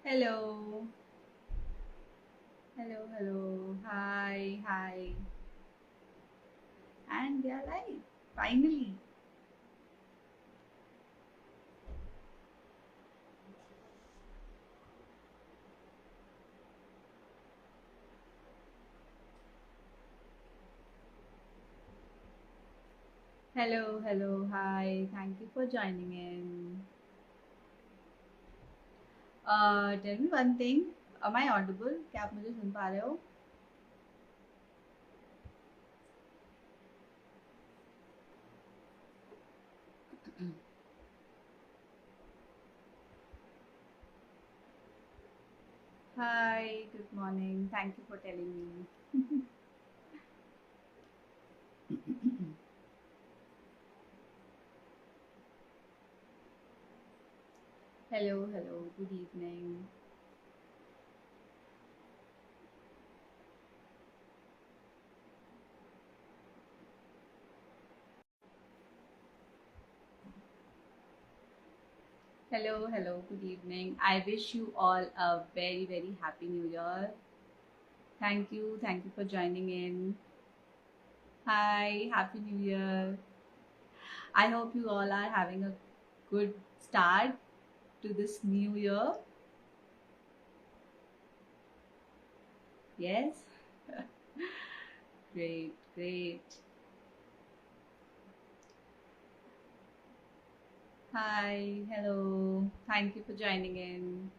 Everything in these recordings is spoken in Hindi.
Hello, hello. Hi. And we are live. Finally. Hello. Hi. Thank you for joining in. Tell me one thing. Am I audible? क्या आप मुझे सुन पा रहे हो? Hi. Good morning. Thank you for telling me. Hello. Good evening. Hello. Good evening. I wish you all a very happy new year. Thank you for joining in. Hi, happy new year. I hope you all are having a good start to this new year. Yes? Great. Hi, hello. Thank you for joining in.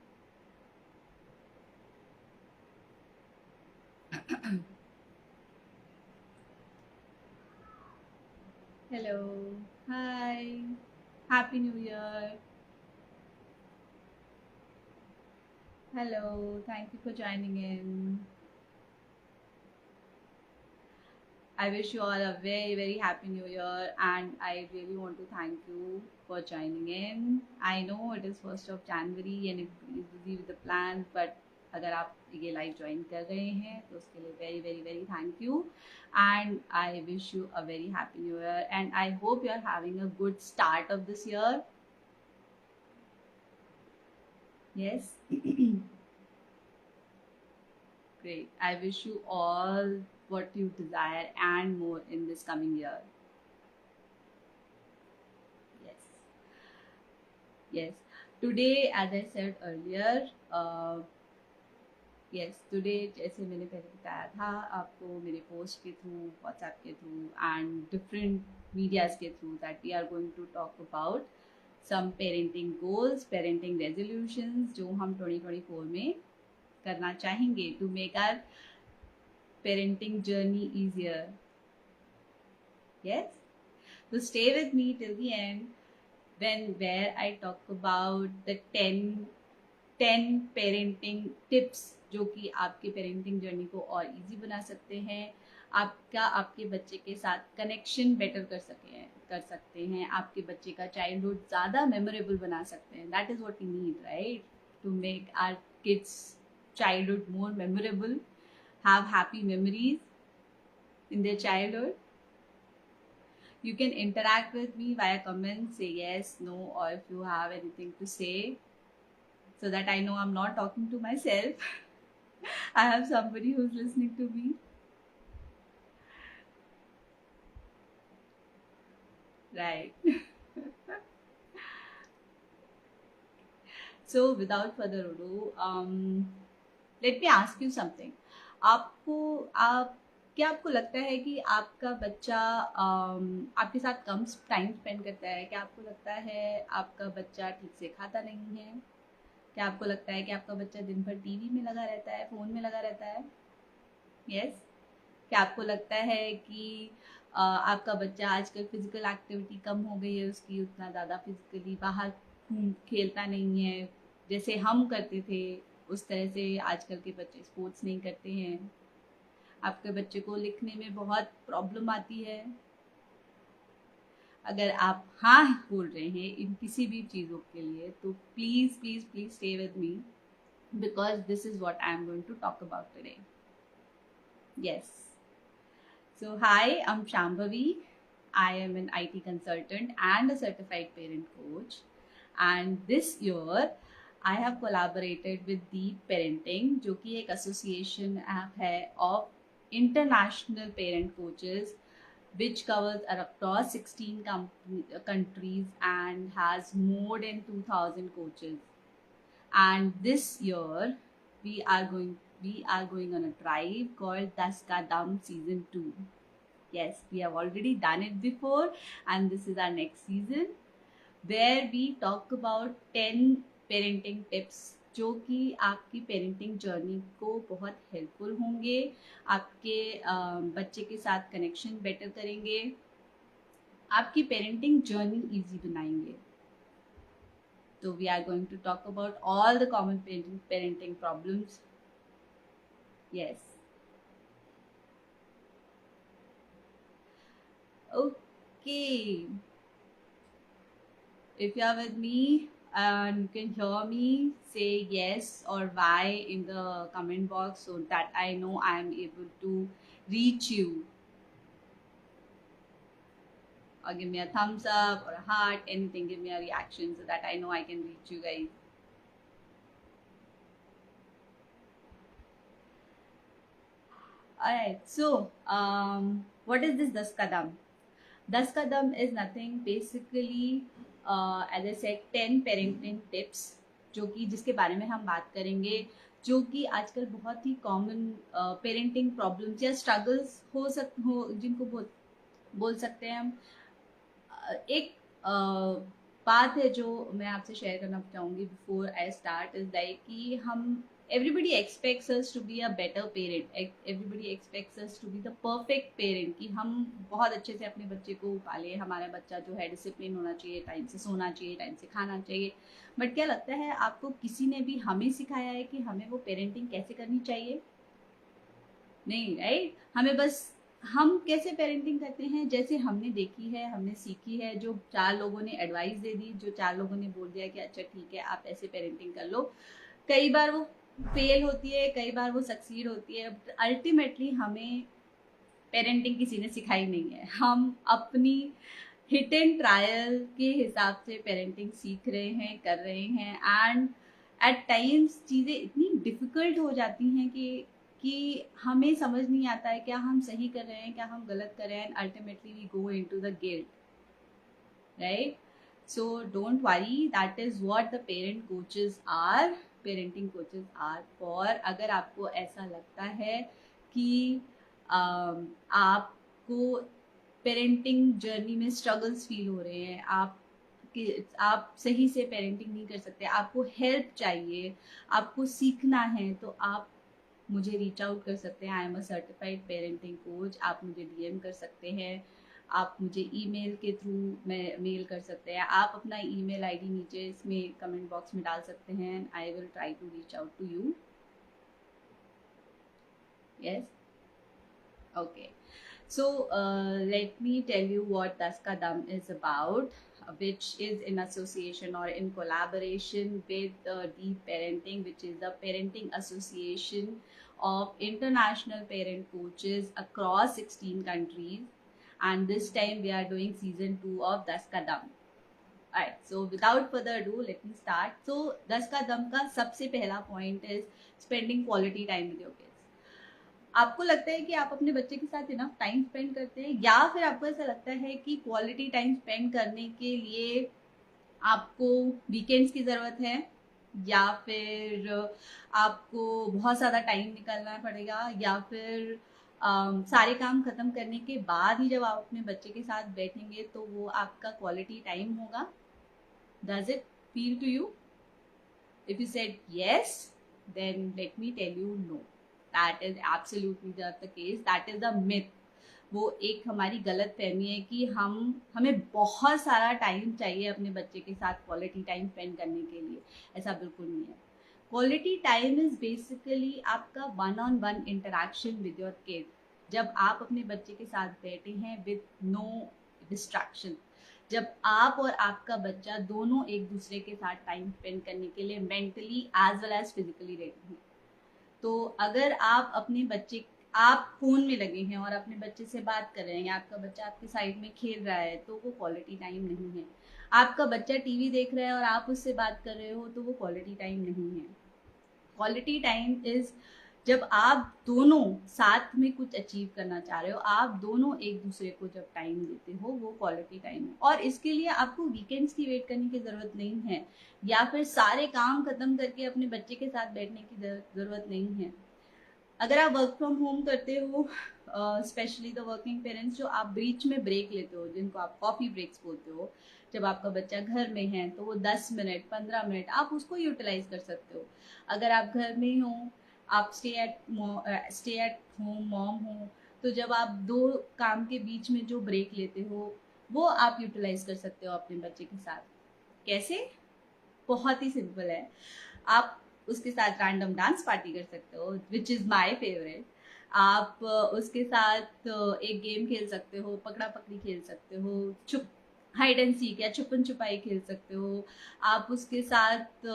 Hello. Hi. Happy New Year. Hello. Thank you for joining in. I wish you all a very happy new year, and I really want to thank you for joining in. I know it is 1st of January and everybody is busy with the plans, but अगर आप ये लाइव ज्वाइन कर रहे हैं तो उसके लिए very thank you, and I wish you a very happy new year, and I hope you are having a good start of this year. Yes. Great. I wish you all what you desire and more in this coming year. Yes. Yes. Today, as I said earlier, yes, today जैसे मैंने पहले बताया था आपको मेरे पोस्ट के थ्रू, व्हाट्सएप के थ्रू एंड डिफरेंट मीडियाज के through that we are going to talk about some parenting goals, parenting resolutions जो हम 2024 में करना चाहेंगे to make our parenting journey easier. Yes? So stay with me till the end where I talk about the 10 parenting tips जो कि आपके पेरेंटिंग जर्नी को और इजी बना सकते हैं, आपके बच्चे के साथ कनेक्शन बेटर कर सकते हैं, आपके बच्चे का चाइल्डहुड ज़्यादा मेमोरेबल बना सकते हैं. That is what we need, right, to make our kids childhood more memorable, have happy memories in their childhood. You can interact with me via comments, say yes, no, or if you have anything to say, so that I know I'm not talking to myself. I have somebody who's listening to me. Right. So without further ado, let me ask you something. आपको आप क्या आपको लगता है कि आपका बच्चा आपके साथ कम टाइम स्पेंड करता है? क्या आपको लगता है आपका बच्चा ठीक से खाता नहीं है? क्या आपको लगता है कि आपका बच्चा दिन भर टीवी में लगा रहता है, फ़ोन में लगा रहता है? यस. क्या आपको लगता है कि आपका बच्चा आजकल फिजिकल एक्टिविटी कम हो गई है उसकी, उतना ज़्यादा फिजिकली बाहर खेलता नहीं है जैसे हम करते थे, उस तरह से आजकल के बच्चे स्पोर्ट्स नहीं करते हैं? आपके बच्चे को लिखने में बहुत प्रॉब्लम आती है? अगर आप हाँ बोल रहे हैं इन किसी भी चीज़ों के लिए तो please stay with me, because this is what I am going to talk about today. Yes. So, hi, I'm Shambhavi. I am an IT consultant and a certified parent coach. And this year, I have collaborated with Deep parenting, जो कि एक एसोसिएशन ऐप है of international parent coaches which covers across 16 countries and has more than 2000 coaches. And this year we are going on a drive called Das Ka Dam Season 2. Yes, we have already done it before, and this is our next season where we talk about 10 parenting tips जो कि आपकी पेरेंटिंग जर्नी को बहुत हेल्पफुल होंगे, आपके बच्चे के साथ कनेक्शन बेटर करेंगे, आपकी पेरेंटिंग जर्नी इजी बनाएंगे. तो we are going to talk about all the common parenting problems. Yes, okay. If you are with me and you can hear me, say yes or why in the comment box so that I know I am able to reach you. Or give me a thumbs up or a heart, anything, give me a reaction so that I know I can reach you guys. Alright, so what is this 10 Kadam? 10 Kadam is nothing, basically as I said 10 parenting tips जो कि जिसके बारे में हम बात करेंगे, जो कि आजकल बहुत ही कॉमन पेरेंटिंग प्रॉब्लम्स या स्ट्रगल्स हो जिनको बोल सकते हैं हम. एक बात है जो मैं आपसे शेयर करना चाहूँगी before I start is like कि हम everybody expects us to be a better parent, everybody expects us to be the perfect parent कि हम बहुत अच्छे से अपने बच्चे को पालें, हमारा बच्चा जो है डिसिप्लिन होना चाहिए, टाइम से सोना चाहिए, टाइम से खाना चाहिए. बट क्या लगता है आपको किसी ने भी हमें सिखाया है कि हमें वो पेरेंटिंग कैसे करनी चाहिए? नहीं, राइट? हमें बस हम कैसे पेरेंटिंग करते हैं जैसे हमने देखी है, हमने सीखी है, जो 4 लोगों ने एडवाइस दे दी, जो 4 लोगों ने बोल दिया कि अच्छा ठीक है आप ऐसे पेरेंटिंग कर लो. कई बार वो फेल होती है, कई बार वो सक्सीड होती है, बट अल्टीमेटली हमें पेरेंटिंग किसी ने सिखाई नहीं है. हम अपनी हिट एंड ट्रायल के हिसाब से पेरेंटिंग सीख रहे हैं, कर रहे हैं. एंड एट टाइम्स चीज़ें इतनी डिफिकल्ट हो जाती हैं कि हमें समझ नहीं आता है क्या हम सही कर रहे हैं, क्या हम गलत कर रहे हैं. And ultimately we go into the guilt, right? So don't worry, that is what the parent coaches are, parenting coaches are for. अगर आपको ऐसा लगता है कि आपको पेरेंटिंग जर्नी में स्ट्रगल्स फील हो रहे हैं, आप सही से पेरेंटिंग नहीं कर सकते, आपको हेल्प चाहिए, आपको सीखना है, तो आप मुझे रीच आउट कर सकते हैं. I am a certified parenting coach. आप मुझे DM कर सकते हैं, आप मुझे ईमेल के थ्रू मेल कर सकते हैं, आप अपना ईमेल आईडी नीचे इसमें कमेंट बॉक्स में डाल सकते हैं. I will try to reach out to you. Yes, okay. So let me tell you what Das Ka Dam is about, which is in association or in collaboration with Deep Parenting, which is the parenting association of international parent coaches across 16 countries. And this time we are doing season 2 of Das Ka Dam. Alright, so without further ado, let me start. So Das Ka Dam का सबसे पहला point is spending quality time with your kids. आपको लगता है कि आप अपने बच्चे के साथ इनफ टाइम स्पेंड करते हैं, या फिर आपको ऐसा लगता है कि क्वालिटी टाइम स्पेंड करने के लिए आपको वीकेंड्स की ज़रूरत है, या फिर आपको बहुत ज़्यादा टाइम निकालना पड़ेगा, या फिर सारे काम ख़त्म करने के बाद ही जब आप अपने बच्चे के साथ बैठेंगे तो वो आपका क्वालिटी टाइम होगा? Does it feel to you? If you said yes, then let me tell you no, that is absolutely not the case. That is the myth. वो एक हमारी गलत फहमी है कि हमें बहुत सारा टाइम चाहिए अपने बच्चे के साथ क्वालिटी टाइम स्पेंड करने के लिए. ऐसा बिल्कुल नहीं है. क्वालिटी टाइम इज बेसिकली आपका 1-on-1 interaction with your kid. जब आप अपने बच्चे के साथ बैठे हैं विद नो डिस्ट्रैक्शन, जब आप और आपका बच्चा दोनों एक दूसरे के साथ टाइम स्पेंड करने के लिए mentally as well as physically ready हैं. तो अगर आप फोन में लगे हैं और अपने बच्चे से बात कर रहे हैं, या आपका बच्चा आपके साइड में खेल रहा है, तो वो क्वालिटी टाइम नहीं है. आपका बच्चा टीवी देख रहा है और आप उससे बात कर रहे हो, तो वो क्वालिटी टाइम नहीं है। क्वालिटी टाइम इज जब आप दोनों साथ में कुछ अचीव करना चाह रहे हो, आप दोनों एक दूसरे को जब टाइम देते हो, वो क्वालिटी टाइम है। और इसके लिए आपको वीकेंड्स की वेट करने की जरूरत नहीं है, या फिर सारे काम खत्म करके अपने बच्चे के साथ बैठने की जरूरत नहीं है। अगर आप वर्क फ्रॉम होम करते हो, स्पेशली द वर्किंग पेरेंट्स, जो आप बीच में ब्रेक लेते हो, जिनको आप कॉफी ब्रेक्स बोलते हो, जब आपका बच्चा घर में है तो वो 10 मिनट 15 मिनट आप उसको यूटिलाइज कर सकते हो। अगर आप घर में हो, आप स्टे एट होम मॉम हो, तो जब आप दो काम के बीच में जो ब्रेक लेते हो, वो आप यूटिलाइज कर सकते हो अपने बच्चे के साथ। कैसे? बहुत ही सिंपल है। आप उसके साथ रैंडम डांस पार्टी कर सकते हो, विच इज माय फेवरेट। आप उसके साथ एक गेम खेल सकते हो, पकड़ा पकड़ी खेल सकते हो, छुप हाइड एंड सीक या छुपन छुपाई खेल सकते हो। आप उसके साथ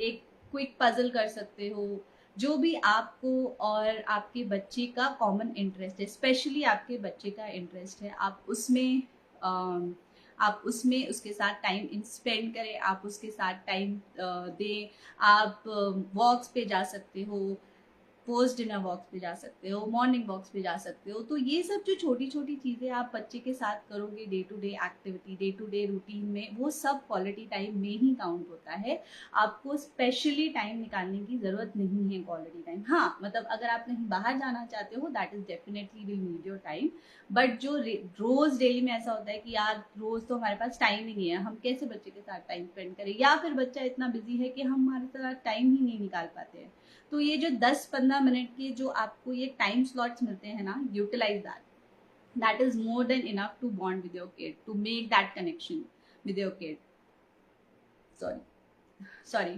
एक क्विक पजल कर सकते हो। जो भी आपको और आपके बच्चे का कॉमन इंटरेस्ट है, स्पेशली आपके बच्चे का इंटरेस्ट है, आप उसमें उसके साथ टाइम स्पेंड करें, आप उसके साथ टाइम दें। आप वॉक्स पे जा सकते हो, पोस्ट डिनर वॉक्स पे जा सकते हो, मॉर्निंग वॉक्स पे जा सकते हो। तो ये सब जो छोटी छोटी चीज़ें आप बच्चे के साथ करोगे, day to day activity, day to day routine में, वो सब क्वालिटी टाइम में ही काउंट होता है। आपको स्पेशली टाइम निकालने की ज़रूरत नहीं है क्वालिटी टाइम। हाँ, मतलब अगर आप कहीं बाहर जाना चाहते हो, that is definitely will need your time. But जो रोज़ डेली में ऐसा होता है कि यार रोज़ तो हमारे पास टाइम ही नहीं है, हम कैसे बच्चे के साथ टाइम स्पेंड करें, या फिर बच्चा इतना बिजी है कि हम हमारे साथ टाइम ही नहीं निकाल पाते हैं। तो ये जो 10-15 मिनट के जो आपको ये टाइम स्लॉट्स मिलते हैं ना, utilise that is more than enough to bond with your kid, to make that connection with your kid. Sorry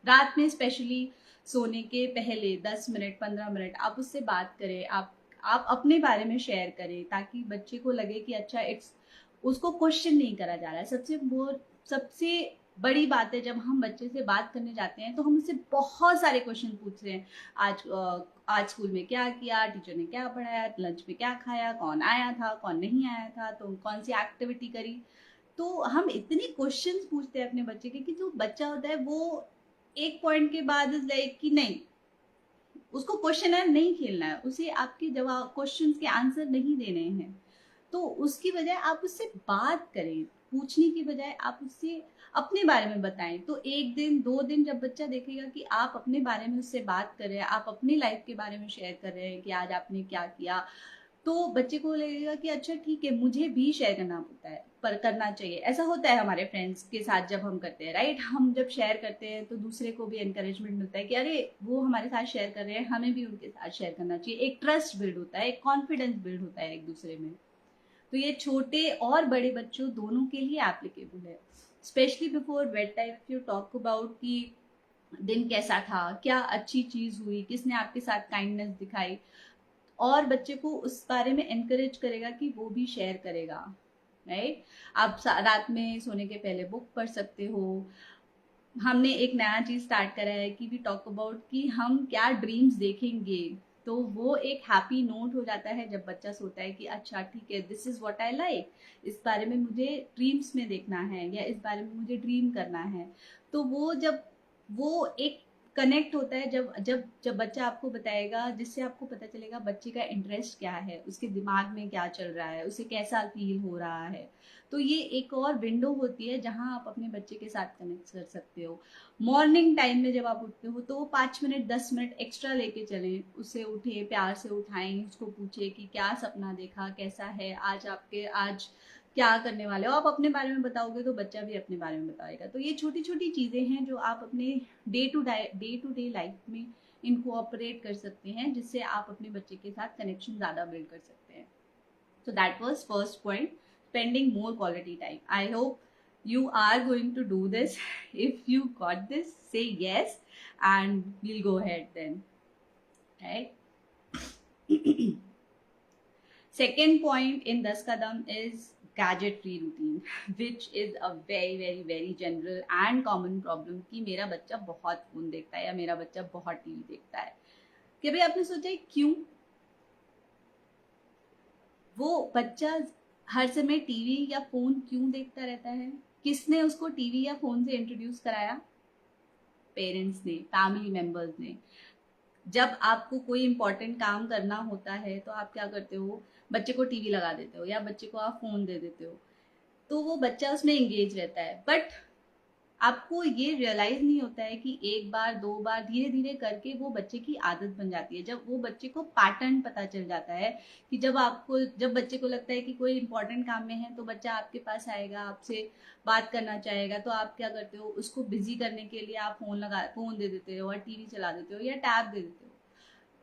रात में स्पेशली सोने के पहले 10 मिनट 15 मिनट आप उससे बात करें, आप अपने बारे में शेयर करें, ताकि बच्चे को लगे कि अच्छा, इट्स उसको क्वेश्चन नहीं करा जा रहा है। सबसे बड़ी बात है, जब हम बच्चे से बात करने जाते हैं तो हम उससे बहुत सारे क्वेश्चन पूछ रहे हैं। आज स्कूल में क्या किया, टीचर ने क्या पढ़ाया, लंच में क्या खाया, कौन आया था, कौन नहीं आया था, तो कौन सी एक्टिविटी करी। तो हम इतने क्वेश्चंस पूछते हैं अपने बच्चे के कि जो बच्चा होता है वो एक पॉइंट के बाद इज लाइक कि नहीं, उसको क्वेश्चन नहीं खेलना है, उसे आपके जवाब क्वेश्चंस के आंसर नहीं देने हैं। तो उसकी बजाय आप उससे बात करें, पूछने की बजाय आप उससे अपने बारे में बताएं। तो एक दिन 2 दिन जब बच्चा देखेगा कि आप अपने बारे में उससे बात कर रहे हैं, आप अपनी लाइफ के बारे में शेयर कर रहे हैं कि आज आपने क्या किया, तो बच्चे को लगेगा कि अच्छा ठीक है, मुझे भी शेयर करना होता है, पर करना चाहिए। ऐसा होता है हमारे फ्रेंड्स के साथ जब हम करते हैं, राइट? हम जब शेयर करते हैं तो दूसरे को भी एनकरेजमेंट मिलता है कि अरे वो हमारे साथ शेयर कर रहे हैं, हमें भी उनके साथ शेयर करना चाहिए। एक ट्रस्ट बिल्ड होता है, एक कॉन्फिडेंस बिल्ड होता है एक दूसरे में। तो ये छोटे और बड़े बच्चों दोनों के लिए एप्लीकेबल है। Specially before bed time, if you talk about कि दिन कैसा था, क्या अच्छी चीज हुई, किसने आपके साथ काइंडनेस दिखाई, और बच्चे को उस बारे में एनकरेज करेगा कि वो भी शेयर करेगा, राइट? आप रात में सोने के पहले बुक पढ़ सकते हो। हमने एक नया चीज स्टार्ट करा है कि वी टॉक अबाउट कि हम क्या ड्रीम्स देखेंगे। तो वो एक हैप्पी नोट हो जाता है जब बच्चा सोता है कि अच्छा ठीक है, this is what I like, इस बारे में मुझे ड्रीम्स में देखना है, या इस बारे में मुझे ड्रीम करना है। तो वो एक कनेक्ट होता है जब जब जब बच्चा आपको बताएगा, जिससे आपको पता चलेगा बच्चे का इंटरेस्ट क्या है, उसके दिमाग में क्या चल रहा है, उसे कैसा फील हो रहा है। तो ये एक और विंडो होती है जहां आप अपने बच्चे के साथ कनेक्ट कर सकते हो। मॉर्निंग टाइम में जब आप उठते हो तो 5 मिनट 10 मिनट एक्स्ट्रा लेके चलें, उसे उठे, प्यार से उठाएं, उसको पूछे कि क्या सपना देखा, कैसा है आज क्या करने वाले हो। आप अपने बारे में बताओगे तो बच्चा भी अपने बारे में बताएगा। तो ये छोटी छोटी चीजें हैं जो आप अपने डे टू डे लाइफ में इनको ऑपरेट कर सकते हैं, जिससे आप अपने बच्चे के साथ कनेक्शन ज्यादा बिल्ड कर सकते हैं। So that was first point, spending more quality time. I hope you are going to do this. If you got this, say yes and we'll go ahead then. Right? Second point in Das Kadam is gadget free routine, which is a very very very general and common problem कि मेरा बच्चा बहुत फोन देखता है या मेरा बच्चा बहुत टीवी देखता है। कि भाई आपने सोचा है क्यों? वो बच्चा हर समय टीवी या फोन क्यों देखता रहता है? किसने उसको टीवी या फोन से इंट्रोड्यूस कराया? पेरेंट्स ने, फैमिली मेंबर्स ने। जब आपको कोई इंपॉर्टेंट काम करना होता है तो आप क्या करते हो? बच्चे को टीवी लगा देते हो या बच्चे को आप फोन दे देते हो, तो वो बच्चा उसमें एंगेज रहता है। बट आपको ये रियलाइज नहीं होता है कि एक बार, दो बार, धीरे धीरे करके वो बच्चे की आदत बन जाती है। जब वो बच्चे को पैटर्न पता चल जाता है कि जब बच्चे को लगता है कि कोई इंपॉर्टेंट काम में है तो बच्चा आपके पास आएगा, आपसे बात करना चाहेगा, तो आप क्या करते हो? उसको बिजी करने के लिए आप फोन दे देते हो और टीवी चला देते हो या टैब दे देते हो।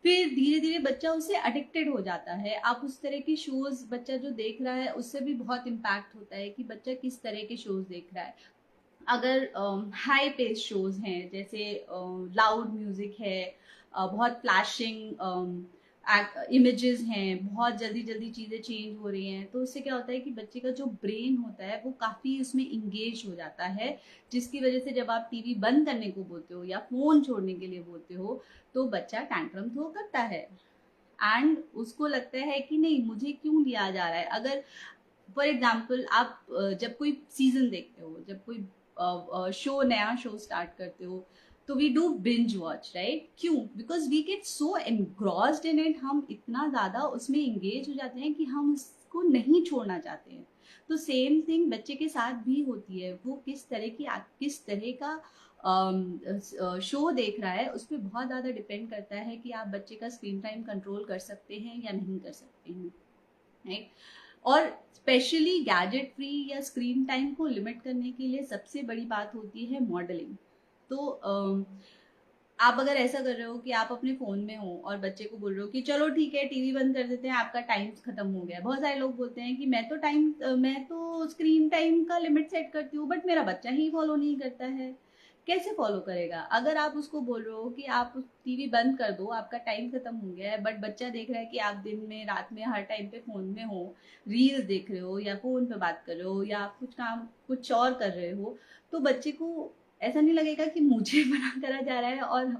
फिर धीरे धीरे बच्चा उससे अडिक्टेड हो जाता है। आप उस तरह के शोज बच्चा जो देख रहा है उससे भी बहुत इम्पैक्ट होता है कि बच्चा किस तरह के शोज देख रहा है। अगर हाई पेस शोज हैं, जैसे लाउड म्यूजिक है, बहुत फ्लैशिंग इमेजेस हैं, बहुत जल्दी जल्दी चीज़ें चेंज हो रही हैं, तो उससे क्या होता है कि बच्चे का जो ब्रेन होता है वो काफ़ी उसमें इंगेज हो जाता है, जिसकी वजह से जब आप टीवी बंद करने को बोलते हो या फ़ोन छोड़ने के लिए बोलते हो तो बच्चा टैंट्रम थ्रो करता है। एंड उसको लगता है कि नहीं, मुझे क्यों लिया जा रहा है। अगर फॉर एग्जाम्पल आप जब कोई सीजन देखते हो, जब कोई शो, नया शो स्टार्ट करते हो, तो we do binge watch, right? क्यों? Because we get so engrossed in it, हम इतना ज़्यादा उसमें इंगेज हो जाते हैं कि हम उसको नहीं छोड़ना चाहते हैं। तो सेम थिंग बच्चे के साथ भी होती है। वो किस तरह का शो देख रहा है उस पर बहुत ज़्यादा डिपेंड करता है कि आप बच्चे का स्क्रीन टाइम कंट्रोल कर सकते हैं या नहीं कर सकते हैं, राइट? और स्पेशली गैजेट फ्री या स्क्रीन टाइम को लिमिट करने के लिए सबसे बड़ी बात होती है मॉडलिंग। तो आप अगर ऐसा कर रहे हो कि आप अपने फ़ोन में हो और बच्चे को बोल रहे हो कि चलो ठीक है टीवी बंद कर देते हैं, आपका टाइम खत्म हो गया। बहुत सारे लोग बोलते हैं कि मैं तो स्क्रीन टाइम का लिमिट सेट करती हूँ, बट मेरा बच्चा ही फॉलो नहीं करता है। कैसे फॉलो करेगा? अगर आप उसको बोल रहे हो कि आप टीवी बंद कर दो, आपका टाइम खत्म हो गया है, बट बच्चा देख रहा है कि आप दिन में, रात में, हर टाइम पे फ़ोन में हो, रील्स देख रहे हो या फ़ोन पे बात कर रहे हो या आप कुछ और कर रहे हो, तो बच्चे को ऐसा नहीं लगेगा कि मुझे मना करा जा रहा है और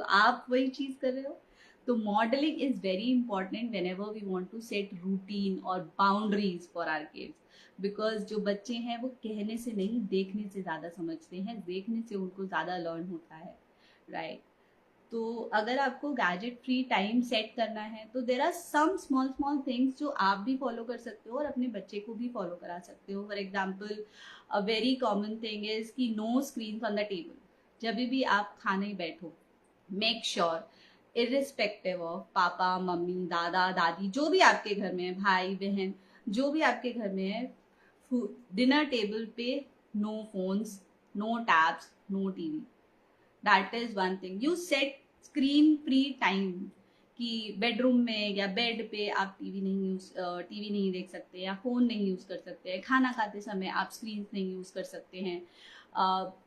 आप वही चीज कर रहे हो। तो modelling is very important whenever we want to set routine और boundaries for our kids. Because जो बच्चे हैं वो कहने से नहीं, देखने से ज्यादा समझते हैं, देखने से उनको ज्यादा लर्न होता है, राइट? तो अगर आपको गैजेट फ्री टाइम सेट करना है तो there are some small small things जो आप भी फॉलो कर सकते हो और अपने बच्चे को भी फॉलो करा सकते हो। For example, a very common thing is कि no screen on the table. जब भी आप खाने बैठो, मेक श्योर, इरिस्पेक्टिव ऑफ पापा, मम्मी, दादा, दादी, जो भी आपके घर में है, भाई बहन, जो भी आपके घर में है, डिनर टेबल पे no phones, no tabs, no TV. That is one thing. You set screen free time कि बेडरूम में या बेड पे आप टीवी नहीं देख सकते या फोन नहीं यूज कर सकते हैं। खाना खाते समय आप स्क्रीन नहीं यूज कर सकते हैं।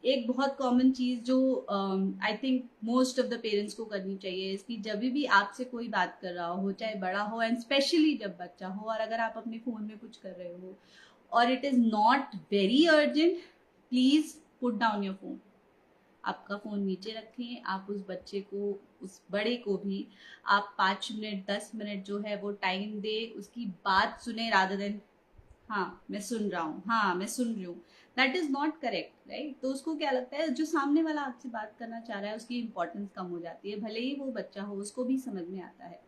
एक बहुत कॉमन चीज जो I think most of the parents को करनी चाहिए, इसकी जब भी आपसे कोई बात कर रहा हो, चाहे बड़ा हो एंड स्पेशली जब बच्चा हो, और अगर आप अपने फोन में कुछ कर रहे हो और it is not very urgent, please put down your phone. आपका फोन नीचे रखें। आप उस बच्चे को, उस बड़े को भी आप 5 मिनट, 10 मिनट जो है वो टाइम दे, उसकी बात सुने, रादर देन हाँ मैं सुन रहा हूँ, हाँ मैं सुन रही हूँ। That is not correct, right? तो उसको क्या लगता है, जो सामने वाला आपसे बात करना चाह रहा है उसकी इंपॉर्टेंस कम हो जाती है, भले ही वो बच्चा हो, उसको भी समझ में आता है,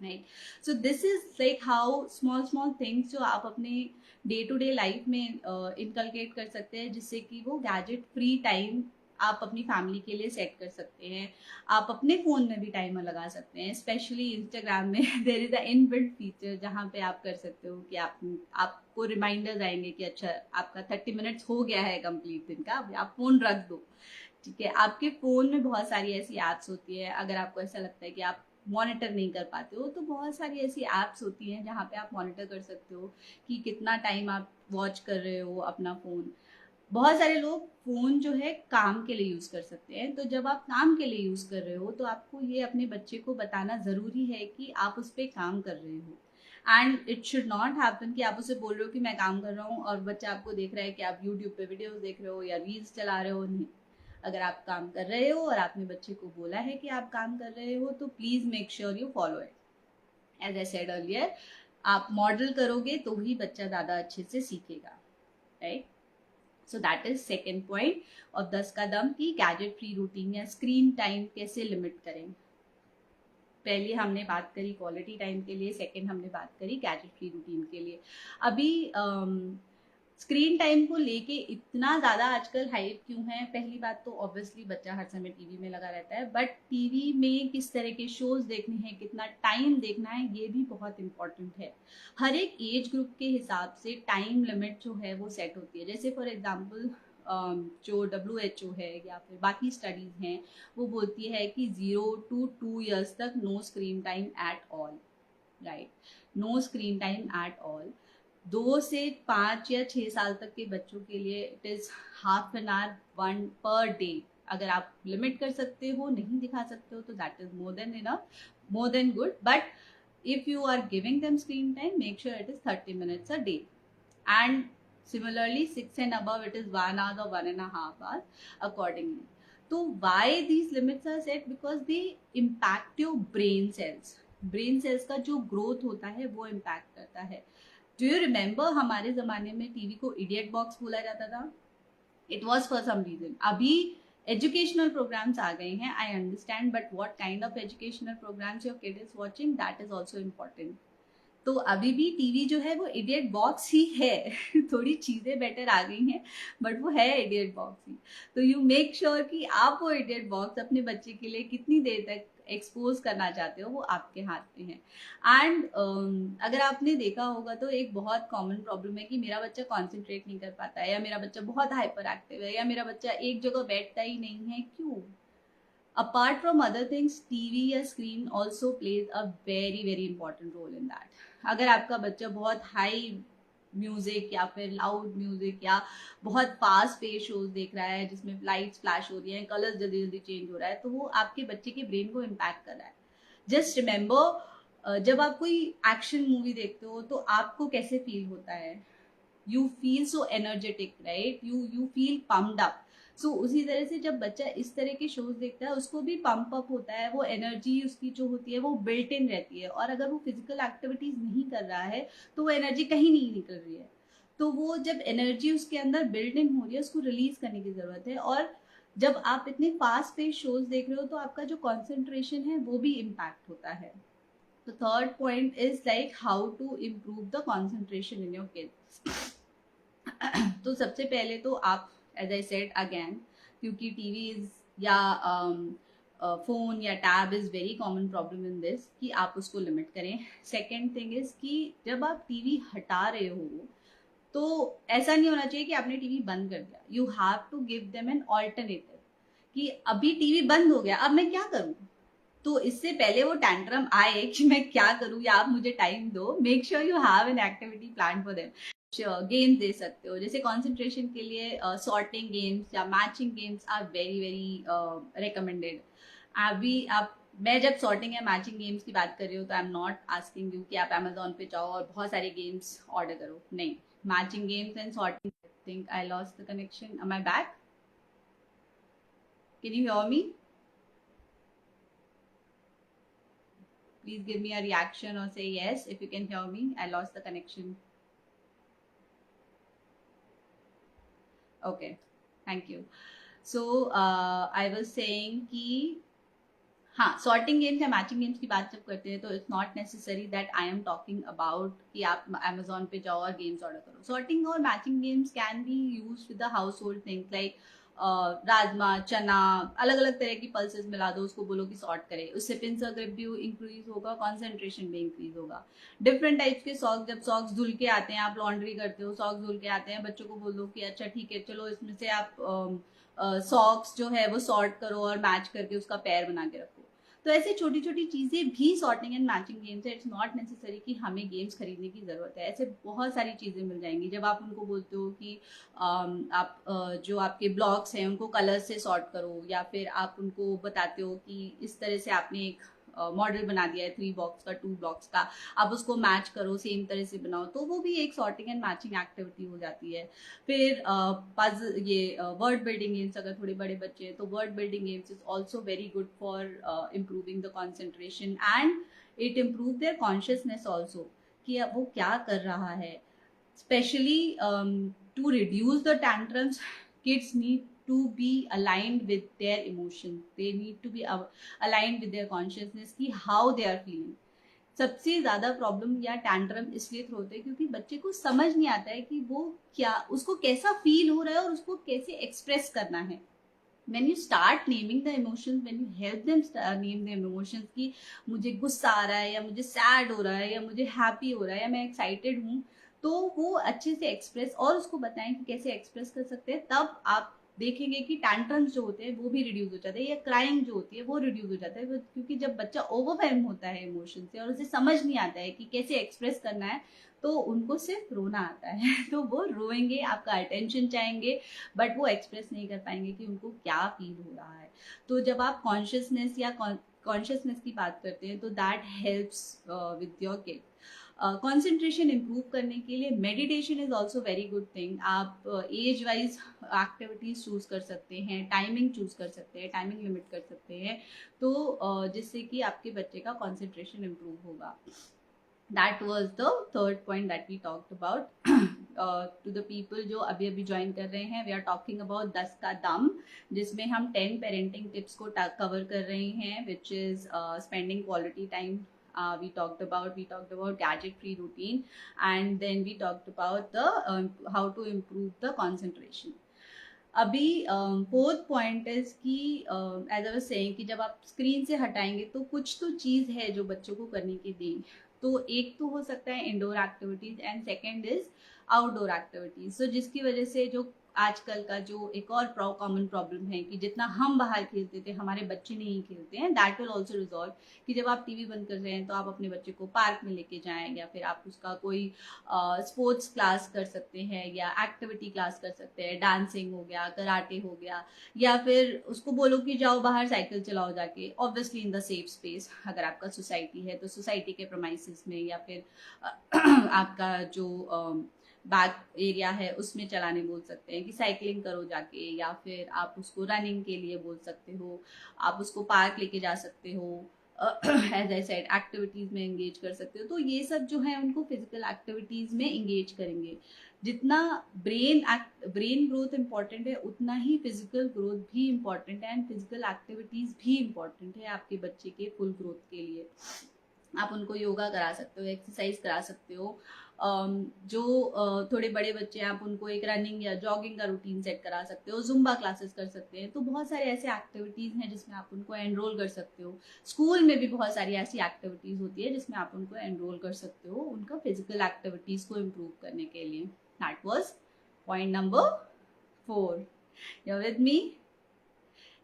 right? So this is like how small small things जो आप अपने डे टू डे लाइफ में इनकलकेट कर सकते हैं, जिससे कि वो गैजेट फ्री टाइम आप अपनी फैमिली के लिए सेट कर सकते हैं। आप अपने फ़ोन में भी टाइमर लगा सकते हैं। स्पेशली इंस्टाग्राम में there is a inbuilt feature जहाँ पे आप कर सकते हो कि आपको रिमाइंडर्स आएंगे कि अच्छा आपका 30 मिनट्स हो गया है कंप्लीट दिन का, आप फ़ोन रख दो, ठीक है? आपके फ़ोन में बहुत सारी ऐसी ऐप्स होती है, अगर आपको ऐसा लगता है कि आप मॉनिटर नहीं कर पाते हो तो बहुत सारी ऐसी ऐप्स होती हैं जहाँ पे आप मॉनिटर कर सकते हो कि कितना टाइम आप वॉच कर रहे हो अपना फ़ोन। बहुत सारे लोग फ़ोन जो है काम के लिए यूज़ कर सकते हैं, तो जब आप काम के लिए यूज़ कर रहे हो तो आपको ये अपने बच्चे को बताना ज़रूरी है कि आप उस पर काम कर रहे हो। And it should not happen कि आप उसे बोल रहे हो कि मैं काम कर रहा हूँ और बच्चा आपको देख रहा है कि आप यूट्यूब पे वीडियोस देख रहे हो या रील्स चला रहे हो। नहीं, अगर आप काम कर रहे हो और आपने बच्चे को बोला है कि आप काम कर रहे हो तो please make sure you follow it. As I said earlier, आप मॉडल करोगे तो ही बच्चा ज़्यादा अच्छे से सीखेगा, right. So that is second point और 10 का दम की गैजेट फ्री रूटीन या स्क्रीन टाइम कैसे लिमिट करें। पहले हमने बात करी क्वालिटी टाइम के लिए, सेकंड हमने बात करी गैजेट फ्री रूटीन के लिए। अभी स्क्रीन टाइम को लेके इतना ज़्यादा आजकल हाइप क्यों है? पहली बात तो ऑब्वियसली बच्चा हर समय टीवी में लगा रहता है, बट टीवी में किस तरह के शोज देखने हैं, कितना टाइम देखना है, ये भी बहुत इंपॉर्टेंट है। हर एक एज ग्रुप के हिसाब से टाइम लिमिट जो है वो सेट होती है। जैसे फॉर एग्जाम्पल जो WHO है या फिर बाकी स्टडीज हैं, वो बोलती है कि 0 to 2 years तक no screen time at all, right, no screen time at all. 2 से 5 या 6 साल तक के बच्चों के लिए it is ½ an hour 1 per day। अगर आप लिमिट कर सकते हो, नहीं दिखा सकते हो, तो that is more than enough, more than good. But if you are giving them screen time, make sure it is 30 minutes a day, and similarly 6 and above it is 1 hour or 1.5 hours accordingly. So why these limits are set? Because they impact your brain cells। Brain cells का जो ग्रोथ होता है वो इम्पैक्ट करता है। डू यू रिमेम्बर हमारे जमाने में टीवी को इडियट बॉक्स बोला जाता था? It was for some reason. अभी एजुकेशनल प्रोग्राम्स आ गए हैं, I understand, but what kind of educational programmes your kid is watching, that is also important. तो अभी भी टीवी जो है वो इडियट बॉक्स ही है। थोड़ी चीजें बेटर आ गई हैं, बट वो है इडियट बॉक्स ही। तो यू मेक श्योर कि आप वो इडियट बॉक्स अपने बच्चे के लिए कितनी देर तक एक्सपोज करना चाहते हो, वो आपके हाथ में है। एंड अगर आपने देखा होगा तो एक बहुत कॉमन प्रॉब्लम है कि मेरा बच्चा कॉन्सेंट्रेट नहीं कर पाता है, या मेरा बच्चा बहुत हाइपर एक्टिव है, या मेरा बच्चा एक जगह बैठता ही नहीं है। क्यों? Apart from other things, TV या screen also plays a very very important role in that। अगर आपका बच्चा बहुत हाई म्यूजिक या फिर लाउड म्यूजिक या बहुत फास्ट पेस शोज देख रहा है जिसमें लाइट्स फ्लैश हो रही है, कलर्स जल्दी जल्दी चेंज हो रहा है, तो वो आपके बच्चे के ब्रेन को इम्पैक्ट कर रहा है। जस्ट रिमेंबर, जब आप कोई एक्शन मूवी देखते हो तो आपको कैसे फील होता है? You feel so energetic, right, you feel pumped up. So उसी तरह से जब बच्चा इस तरह के शोज देखता है, उसको भी पंप अप होता है, वो एनर्जी उसकी जो होती है वो बिल्ट इन रहती है। और अगर वो फिजिकल एक्टिविटीज नहीं कर रहा है तो वो एनर्जी कहीं नहीं निकल रही है। तो वो जब एनर्जी उसके अंदर बिल्ट इन हो रही है, उसको रिलीज करने की जरूरत है। और जब आप इतने फास्ट पेस शोज देख रहे हो तो आपका जो कॉन्सेंट्रेशन है वो भी इम्पैक्ट होता है। तो third point is like how to improve the concentration in your kids. तो सबसे पहले तो आप, एज आई सेड अगेन, क्योंकि टीवी या फोन या tab is very common problem in this, कि आप उसको लिमिट करें। सेकेंड थिंग इज कि जब आप टीवी हटा रहे हो तो ऐसा नहीं होना चाहिए कि आपने टीवी बंद कर दिया। You have to give them an alternative कि अभी टीवी बंद हो गया, अब मैं क्या करूं। तो इससे पहले वो टैंट्रम आए कि मैं क्या करूं या आप मुझे टाइम दो, make sure you have an activity plan for them. Games दे सकते हो, जैसे कंसंट्रेशन के लिए सॉर्टिंग गेम्स या matching games are very very recommended. अभी आप, मैं जब सॉर्टिंग या मैचिंग गेम्स की बात कर रही हूँ तो I am not asking you कि आप अमेजोन पे जाओ और बहुत सारे गेम्स ऑर्डर करो, नहीं। Matching games and sorting, I think I lost the connection, am I back? Can you hear me? Please give me a reaction or say yes if you can hear me. I lost the connection. Okay, thank you. So I was saying कि हाँ, सॉर्टिंग गेम्स या मैचिंग गेम्स की बात जब करते हैं तो it's not necessary that I am talking about कि आप अमेजोन पे जाओ और गेम्स ऑर्डर करो। सॉर्टिंग और matching games can be use with the house hold things like rajma, चना, अलग अलग तरह की पल्सेस मिला दो, उसको बोलो कि सॉर्ट करे, उससे पिंसर ग्रिप भी इंक्रीज होगा, कॉन्सेंट्रेशन भी इंक्रीज होगा। डिफरेंट टाइप्स के सॉक्स, जब सॉक्स धुल के आते हैं, आप लॉन्ड्री करते हो, सॉक्स धुल के आते हैं, बच्चों को बोल दो कि अच्छा ठीक है चलो इसमें से आप सॉक्स जो है वो सॉर्ट करो और मैच करके उसका पैर बना के रखो। तो ऐसे छोटी छोटी चीजें भी सॉर्टिंग एंड मैचिंग गेम्स है। इट्स नॉट नेसेसरी कि हमें गेम्स खरीदने की जरूरत है, ऐसे बहुत सारी चीजें मिल जाएंगी। जब आप उनको बोलते हो कि आप जो आपके ब्लॉक्स हैं उनको कलर से सॉर्ट करो, या फिर आप उनको बताते हो कि इस तरह से आपने एक मॉडल बना दिया है 3 बॉक्स का, 2 ब्लॉक्स का, आप उसको मैच करो, सेम तरह से बनाओ, तो वो भी एक सॉर्टिंग एंड मैचिंग एक्टिविटी हो जाती है। फिर ये वर्ड बिल्डिंग गेम्स, अगर थोड़े बड़े बच्चे हैं तो word building games is also very good for improving the concentration and it improve their consciousness also. कि वो क्या कर रहा है. Especially to reduce the tantrums, kids need to be aligned with their emotions. They need to be aligned with their consciousness कि how they are feeling. सबसे ज्यादा प्रॉब्लम या टैंट्रम इसलिए होते हैं क्योंकि बच्चे को समझ नहीं आता है कि वो क्या, उसको कैसा फील हो रहा है और उसको कैसे एक्सप्रेस करना है. when you start naming the emotions, when you help them name the emotions कि मुझे गुस्सा आ रहा है या मुझे सैड हो रहा है या मुझे हैप्पी हो रहा है या मैं एक्साइटेड हूँ, तो वो अच्छे से एक्सप्रेस और उसको बताएं कि कैसे एक्सप्रेस कर सकते हैं. तब आप देखेंगे कि टैंट्रम्स जो होते हैं वो भी रिड्यूस हो जाते हैं या क्राइंग जो होती है वो रिड्यूस हो जाता है. क्योंकि जब बच्चा ओवरवेल्म होता है इमोशन से और उसे समझ नहीं आता है कि कैसे एक्सप्रेस करना है, तो उनको सिर्फ रोना आता है. तो वो रोएंगे, आपका अटेंशन चाहेंगे, बट वो एक्सप्रेस नहीं कर पाएंगे कि उनको क्या फील हो रहा है. तो जब आप कॉन्शियसनेस या कॉन्शियसनेस की बात करते हैं तो that helps with your kid. Concentration improve करने के लिए meditation is also very good thing. आप एज वाइज एक्टिविटीज चूज कर सकते हैं, टाइमिंग चूज कर सकते हैं, टाइमिंग लिमिट कर सकते हैं, तो जिससे कि आपके बच्चे का कंसंट्रेशन इम्प्रूव होगा. That was the third point that we talked about. To the people जो अभी अभी ज्वाइन कर रहे हैं, we are talking about 10 का दम, जिसमें हम 10 parenting tips को cover कर रहे हैं, which is spending quality time. We talked about gadget free routine, and then we talked about the how to improve the concentration. अभी फोर्थ पॉइंट इज कि एज आई वाज सेइंग कि जब आप स्क्रीन से हटाएंगे तो कुछ तो चीज है जो बच्चों को करने की दें. तो एक तो हो सकता है indoor activities and second is outdoor activities. So जिसकी वजह से जो आजकल का जो एक और कॉमन प्रॉब्लम है कि जितना हम बाहर खेलते थे हमारे बच्चे नहीं खेलते हैं, दैट विल ऑल्सो रिजॉल्व. कि जब आप टीवी बंद कर रहे हैं तो आप अपने बच्चे को पार्क में लेके जाएं या फिर आप उसका कोई स्पोर्ट्स क्लास कर सकते हैं या एक्टिविटी क्लास कर सकते हैं. डांसिंग हो गया, कराटे हो गया, या फिर उसको बोलो कि जाओ बाहर साइकिल चलाओ जाके, obviously in the safe space. अगर आपका सोसाइटी है तो सोसाइटी के प्रमाइसिस में या फिर आपका जो बैक एरिया है उसमें चलाने बोल सकते हैं कि साइकिलिंग करो जाके, या फिर आप उसको रनिंग के लिए बोल सकते हो, आप उसको पार्क लेके जा सकते हो, एज आई सेड एक्टिविटीज में एंगेज कर सकते हो. तो ये सब जो है उनको फिजिकल एक्टिविटीज में एंगेज करेंगे. जितना ब्रेन ग्रोथ इंपॉर्टेंट है उतना ही फिजिकल ग्रोथ भी इंपॉर्टेंट है, एंड फिजिकल एक्टिविटीज भी इंपॉर्टेंट है आपके बच्चे के फुल ग्रोथ के लिए. आप उनको योगा करा सकते हो, एक्सरसाइज करा सकते हो. जो थोड़े बड़े बच्चे हैं आप उनको एक रनिंग या जॉगिंग का रूटीन सेट करा सकते हो, जुम्बा क्लासेस कर सकते हैं. तो बहुत सारे ऐसे एक्टिविटीज हैं जिसमें आप उनको एनरोल कर सकते हो. स्कूल में भी बहुत सारी ऐसी एक्टिविटीज होती है जिसमें आप उनको एनरोल कर सकते हो उनका फिजिकल एक्टिविटीज को इम्प्रूव करने के लिए. That was point number 4. You with me?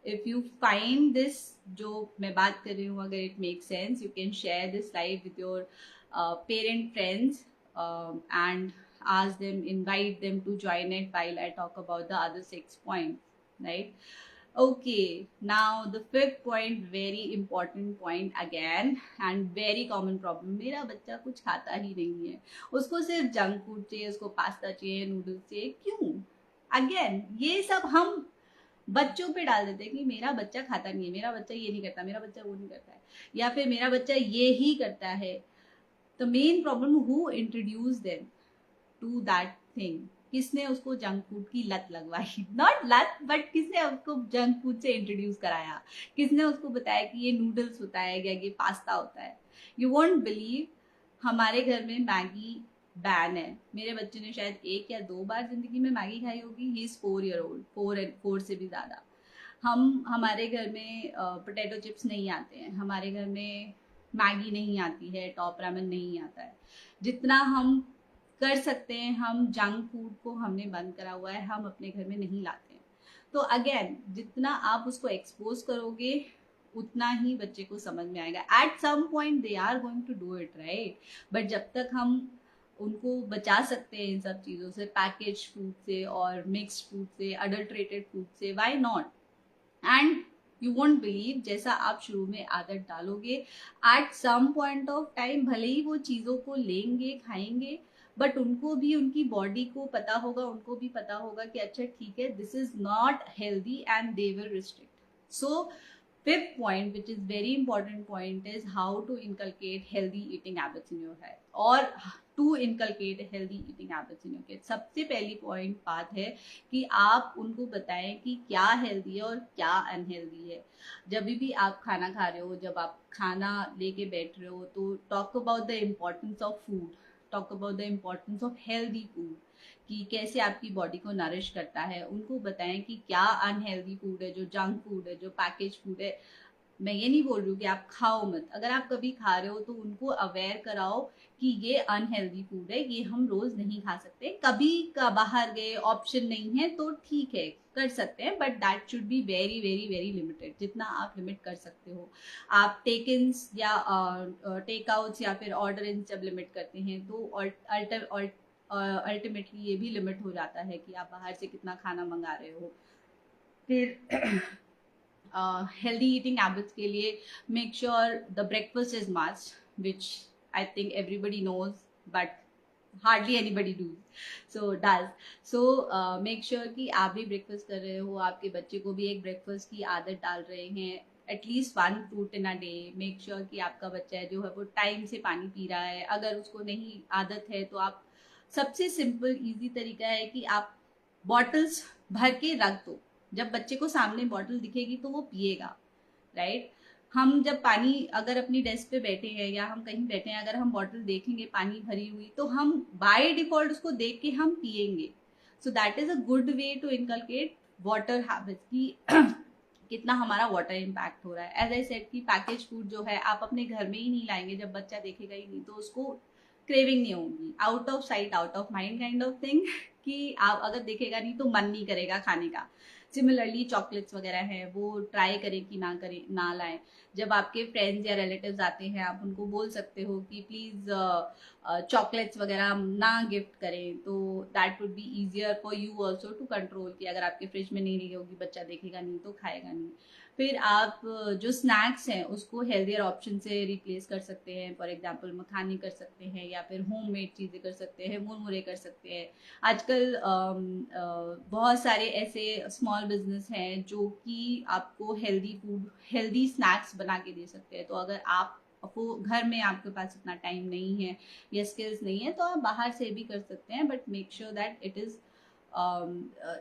If you find this जो मैं बात कर रही हूँ, अगर it makes sense, you can share this live with your parent friends and ask them, invite them to join it while I talk about the other 6 points, right? Okay, now the 5th point, very important point again and very common problem. मेरा बच्चा कुछ खाता ही नहीं है, उसको सिर्फ जंक फूड चाहिए, उसको पास्ता चाहिए, नूडल्स चाहिए. क्यों? अगेन ये सब हम बच्चों पे डाल देते हैं कि मेरा बच्चा खाता नहीं है, मेरा बच्चा ये नहीं करता, मेरा बच्चा वो नहीं करता है, या फिर मेरा बच्चा ये ही करता है. The main problem, who introduced them to that thing. किसने उसको जंक फूड की लत लगवाई? नॉट लत, बट किसने उसको जंक फूड से इंट्रोड्यूस कराया? किसने उसको बताया कि ये नूडल्स होता है या ये पास्ता होता है? यू वोंट बिलीव, हमारे घर में मैगी बैन है. मेरे बच्चे ने शायद 1 या 2 बार जिंदगी में मैगी खाई होगी. ही इज 4 year old, 4 से भी ज्यादा. हमारे घर में पोटैटो चिप्स नहीं आते हैं, हमारे घर में मैगी नहीं आती है, टॉप रामेन नहीं आता है. जितना हम कर सकते हैं, हम जंक फूड को हमने बंद करा हुआ है, हम अपने घर में नहीं लाते हैं. तो अगेन जितना आप उसको एक्सपोज करोगे उतना ही बच्चे को समझ में आएगा. At some point they are going to do it, right? But जब तक हम उनको बचा सकते हैं इन सब चीज़ों से, पैकेज फूड से और मिक्स्ड फूड से, अडल्ट्रेटेड फूड से, why not? And you won't believe, जैसा आप शुरू में आदत डालोगे, at some point of time भले ही वो चीज़ों को लेंगे, खाएंगे, बट उनको भी उनकी बॉडी को पता होगा, उनको भी पता होगा कि अच्छा ठीक है, this is not healthy, and they will restrict. So Fifth point, which is very important point, is how to inculcate healthy eating habits in your head, or to inculcate healthy eating habits in your kids. सबसे पहली पॉइंट बात है कि आप उनको बताएं कि क्या हेल्दी है और क्या अनहेल्दी है. जब भी आप खाना खा रहे हो, जब आप खाना लेके बैठ रहे हो, तो talk about the importance of food, talk about the importance of healthy food, कि कैसे आपकी बॉडी को नरिश करता है. उनको बताएं कि क्या अनहेल्दी फूड है, जो जंक फूड है, जो पैकेज फूड है. मैं ये नहीं बोल रही हूँ कि आप खाओ मत, अगर आप कभी खा रहे हो तो उनको अवेयर कराओ कि ये अनहेल्दी फूड है, ये हम रोज नहीं खा सकते. कभी का बाहर गए, ऑप्शन नहीं है तो ठीक है, कर सकते हैं, but that should be very very very limited. जितना आप लिमिट कर सकते हो. आप टेक इन्स या टेक आउट्स या फिर ऑर्डर इन्स जब लिमिट करते हैं तो अल्टीमेटली ये भी लिमिट हो जाता है कि आप बाहर से कितना खाना मंगा रहे हो. फिर हेल्दी ईटिंग हैबिट्स के लिए make sure the breakfast is must, which I think everybody knows, but hardly anybody do so make sure कि आप भी ब्रेकफास्ट कर रहे हो, आपके बच्चे को भी एक ब्रेकफास्ट की आदत डाल रहे हैं. At least 1 fruit in a day. Make sure कि आपका बच्चा है जो है वो टाइम से पानी पी रहा है. अगर उसको नहीं आदत है तो आप, सबसे सिंपल इजी तरीका है कि आप बॉटल्स भर के रख दो. जब बच्चे को सामने बॉटल दिखेगी तो वो पिएगा, राइट. हम जब पानी, अगर अपनी डेस्क पे बैठे हैं या हम कहीं बैठे हैं, अगर हम बॉटल देखेंगे पानी भरी हुई, तो हम बाय डिफॉल्ट उसको देख के हम पिएंगे. So that is a good way to inculcate water habits की कितना हमारा वाटर इम्पैक्ट हो रहा है. एज आई सेड कि पैकेज फूड जो है आप अपने घर में ही नहीं लाएंगे. जब बच्चा देखेगा ही नहीं तो उसको क्रेविंग नहीं होगी. Out of sight out of mind kind of thing, कि आप अगर देखेगा नहीं तो मन नहीं करेगा खाने का. सिमिलरली चॉकलेट्स वगैरह हैं, वो ट्राई करें कि ना करें, ना लाएं. जब आपके फ्रेंड्स या रिलेटिव्स आते हैं, आप उनको बोल सकते हो कि प्लीज़ चॉकलेट्स वगैरह ना गिफ्ट करें. तो that would be easier for you also to control, कि अगर आपके फ्रिज में नहीं रही होगी, बच्चा देखेगा नहीं तो खाएगा नहीं. फिर आप जो स्नैक्स हैं उसको हेल्दियर ऑप्शन से रिप्लेस कर सकते हैं. फॉर एग्जांपल मखानी कर सकते हैं, या फिर होममेड चीज़ें कर सकते हैं, मुरमुरे कर सकते हैं. आजकल बहुत सारे ऐसे स्मॉल बिजनेस हैं जो कि आपको हेल्दी फूड, हेल्दी स्नैक्स बना के दे सकते हैं. तो अगर आप वो घर में आपके पास इतना टाइम नहीं है या स्किल्स नहीं है तो आप बाहर से भी कर सकते हैं, but make sure that it is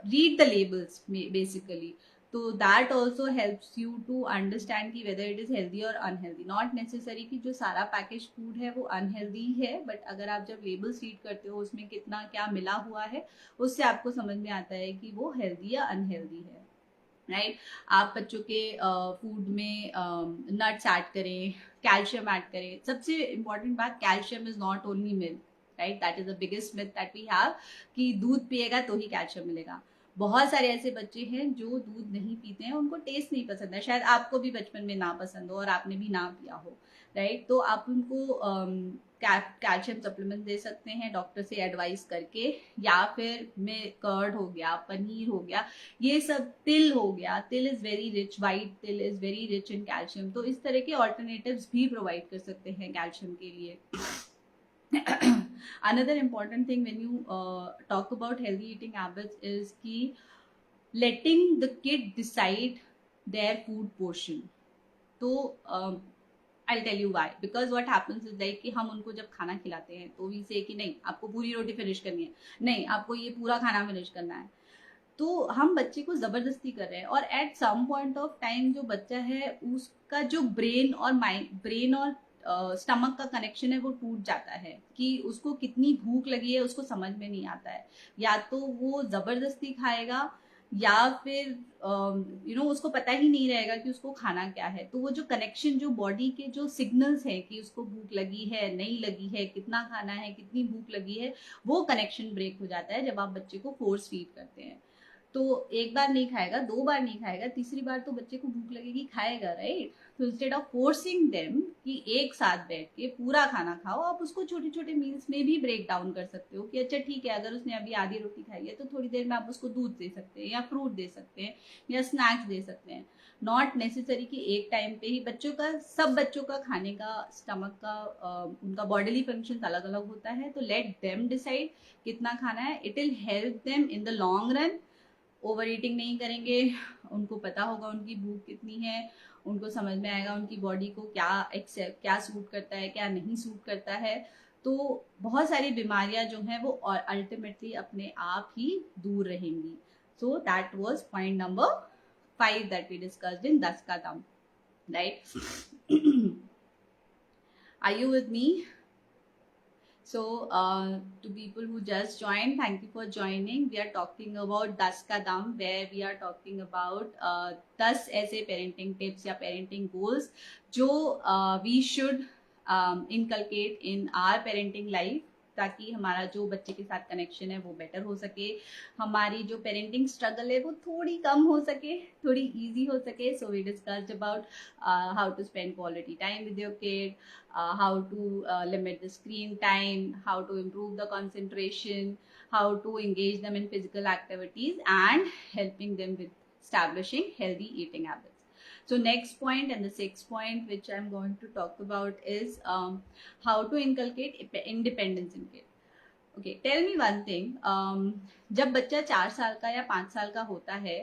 read the labels basically. तो that also helps you to understand कि वेदर इट इज हेल्दी और अनहेल्दी. नॉट नेसेसरी कि जो सारा पैकेज फूड है वो अनहेल्दी है, बट अगर आप जब लेबल्स रीड करते हो उसमें कितना क्या मिला हुआ है, उससे आपको समझ में आता है कि वो हेल्दी या अनहेल्दी है, राइट. आप बच्चों के फूड में नट्स ऐड करें, कैल्शियम ऐड करें. सबसे इम्पॉर्टेंट बात, calcium is not only milk, right. That is the biggest myth that we have, कि दूध पिएगा तो ही कैल्शियम मिलेगा. बहुत सारे ऐसे बच्चे हैं जो दूध नहीं पीते हैं, उनको टेस्ट नहीं पसंद है. शायद आपको भी बचपन में ना पसंद हो और आपने भी ना पिया हो, राइट. तो आप उनको कैल्शियम सप्लीमेंट दे सकते हैं डॉक्टर से एडवाइस करके, या फिर में कर्ड हो गया, पनीर हो गया, ये सब, तिल हो गया. तिल इज वेरी रिच, वाइट तिल is very rich in calcium. तो इस तरह के ऑल्टरनेटिव्स भी प्रोवाइड कर सकते हैं कैल्शियम के लिए. Another important thing when you talk about healthy eating habits is ki letting the kid decide their food portion. तो I'll tell you why. Because what happens is like कि हम उनको जब खाना खिलाते हैं तो we say कि नहीं आपको पूरी रोटी फिनिश करनी है, नहीं आपको ये पूरा खाना फिनिश करना है. तो हम बच्चे को जबरदस्ती कर रहे हैं, और at some point of time जो बच्चा है उसका जो ब्रेन और स्टमक का कनेक्शन है वो टूट जाता है, कि उसको कितनी भूख लगी है उसको समझ में नहीं आता है. या तो वो जबरदस्ती खाएगा, या फिर उसको पता ही नहीं रहेगा कि उसको खाना क्या है. तो वो जो कनेक्शन, जो बॉडी के जो सिग्नल्स हैं कि उसको भूख लगी है, नहीं लगी है, कितना खाना है, कितनी भूख लगी है, वो कनेक्शन ब्रेक हो जाता है जब आप बच्चे को फोर्स फीड करते हैं. तो एक बार नहीं खाएगा, 2 बार नहीं खाएगा, तीसरी बार तो बच्चे को भूख लगेगी, खाएगा, राइट. तो इंस्टेड ऑफ फोर्सिंग देम कि एक साथ बैठ के पूरा खाना खाओ, आप उसको छोटे छोटे मील्स में भी ब्रेक डाउन कर सकते हो. कि अच्छा ठीक है, अगर उसने अभी आधी रोटी खाई है तो थोड़ी देर में आप उसको दूध दे सकते हैं, या फ्रूट दे सकते हैं, या स्नैक्स दे सकते हैं. नॉट नेसेसरी कि एक टाइम पे ही. सब बच्चों का खाने का, स्टमक का, उनका बॉडीली फंक्शन अलग अलग होता है. तो लेट देम डिसाइड कितना खाना है. It will help them in the long run over eating नहीं करेंगे, उनको पता होगा उनकी भूख कितनी है, उनको समझ में आएगा उनकी बॉडी को क्या सूट करता है, क्या नहीं सूट करता है, तो बहुत सारी बीमारियां जो हैं वो अल्टीमेटली अपने आप ही दूर रहेंगी. So that was point number 5 that we discussed in 10 का दम, राइट. Are you with me? So, to people who just joined, thank you for joining. We are talking about 10 का दम, where we are talking about 10 ऐसे parenting tips या parenting goals जो we should inculcate in our parenting life, ताकि हमारा जो बच्चे के साथ कनेक्शन है वो बेटर हो सके, हमारी जो पेरेंटिंग स्ट्रगल है वो थोड़ी कम हो सके, थोड़ी इजी हो सके. So we discussed about how to spend quality time with your kid, how to limit the screen time, how to improve the concentration, how to engage them in physical activities, and helping them with establishing healthy eating habits. So next point and the sixth point which I'm going to talk about is how to inculcate independence in kids. Okay, tell me one thing. जब बच्चा 4 साल का या 5 साल का होता है,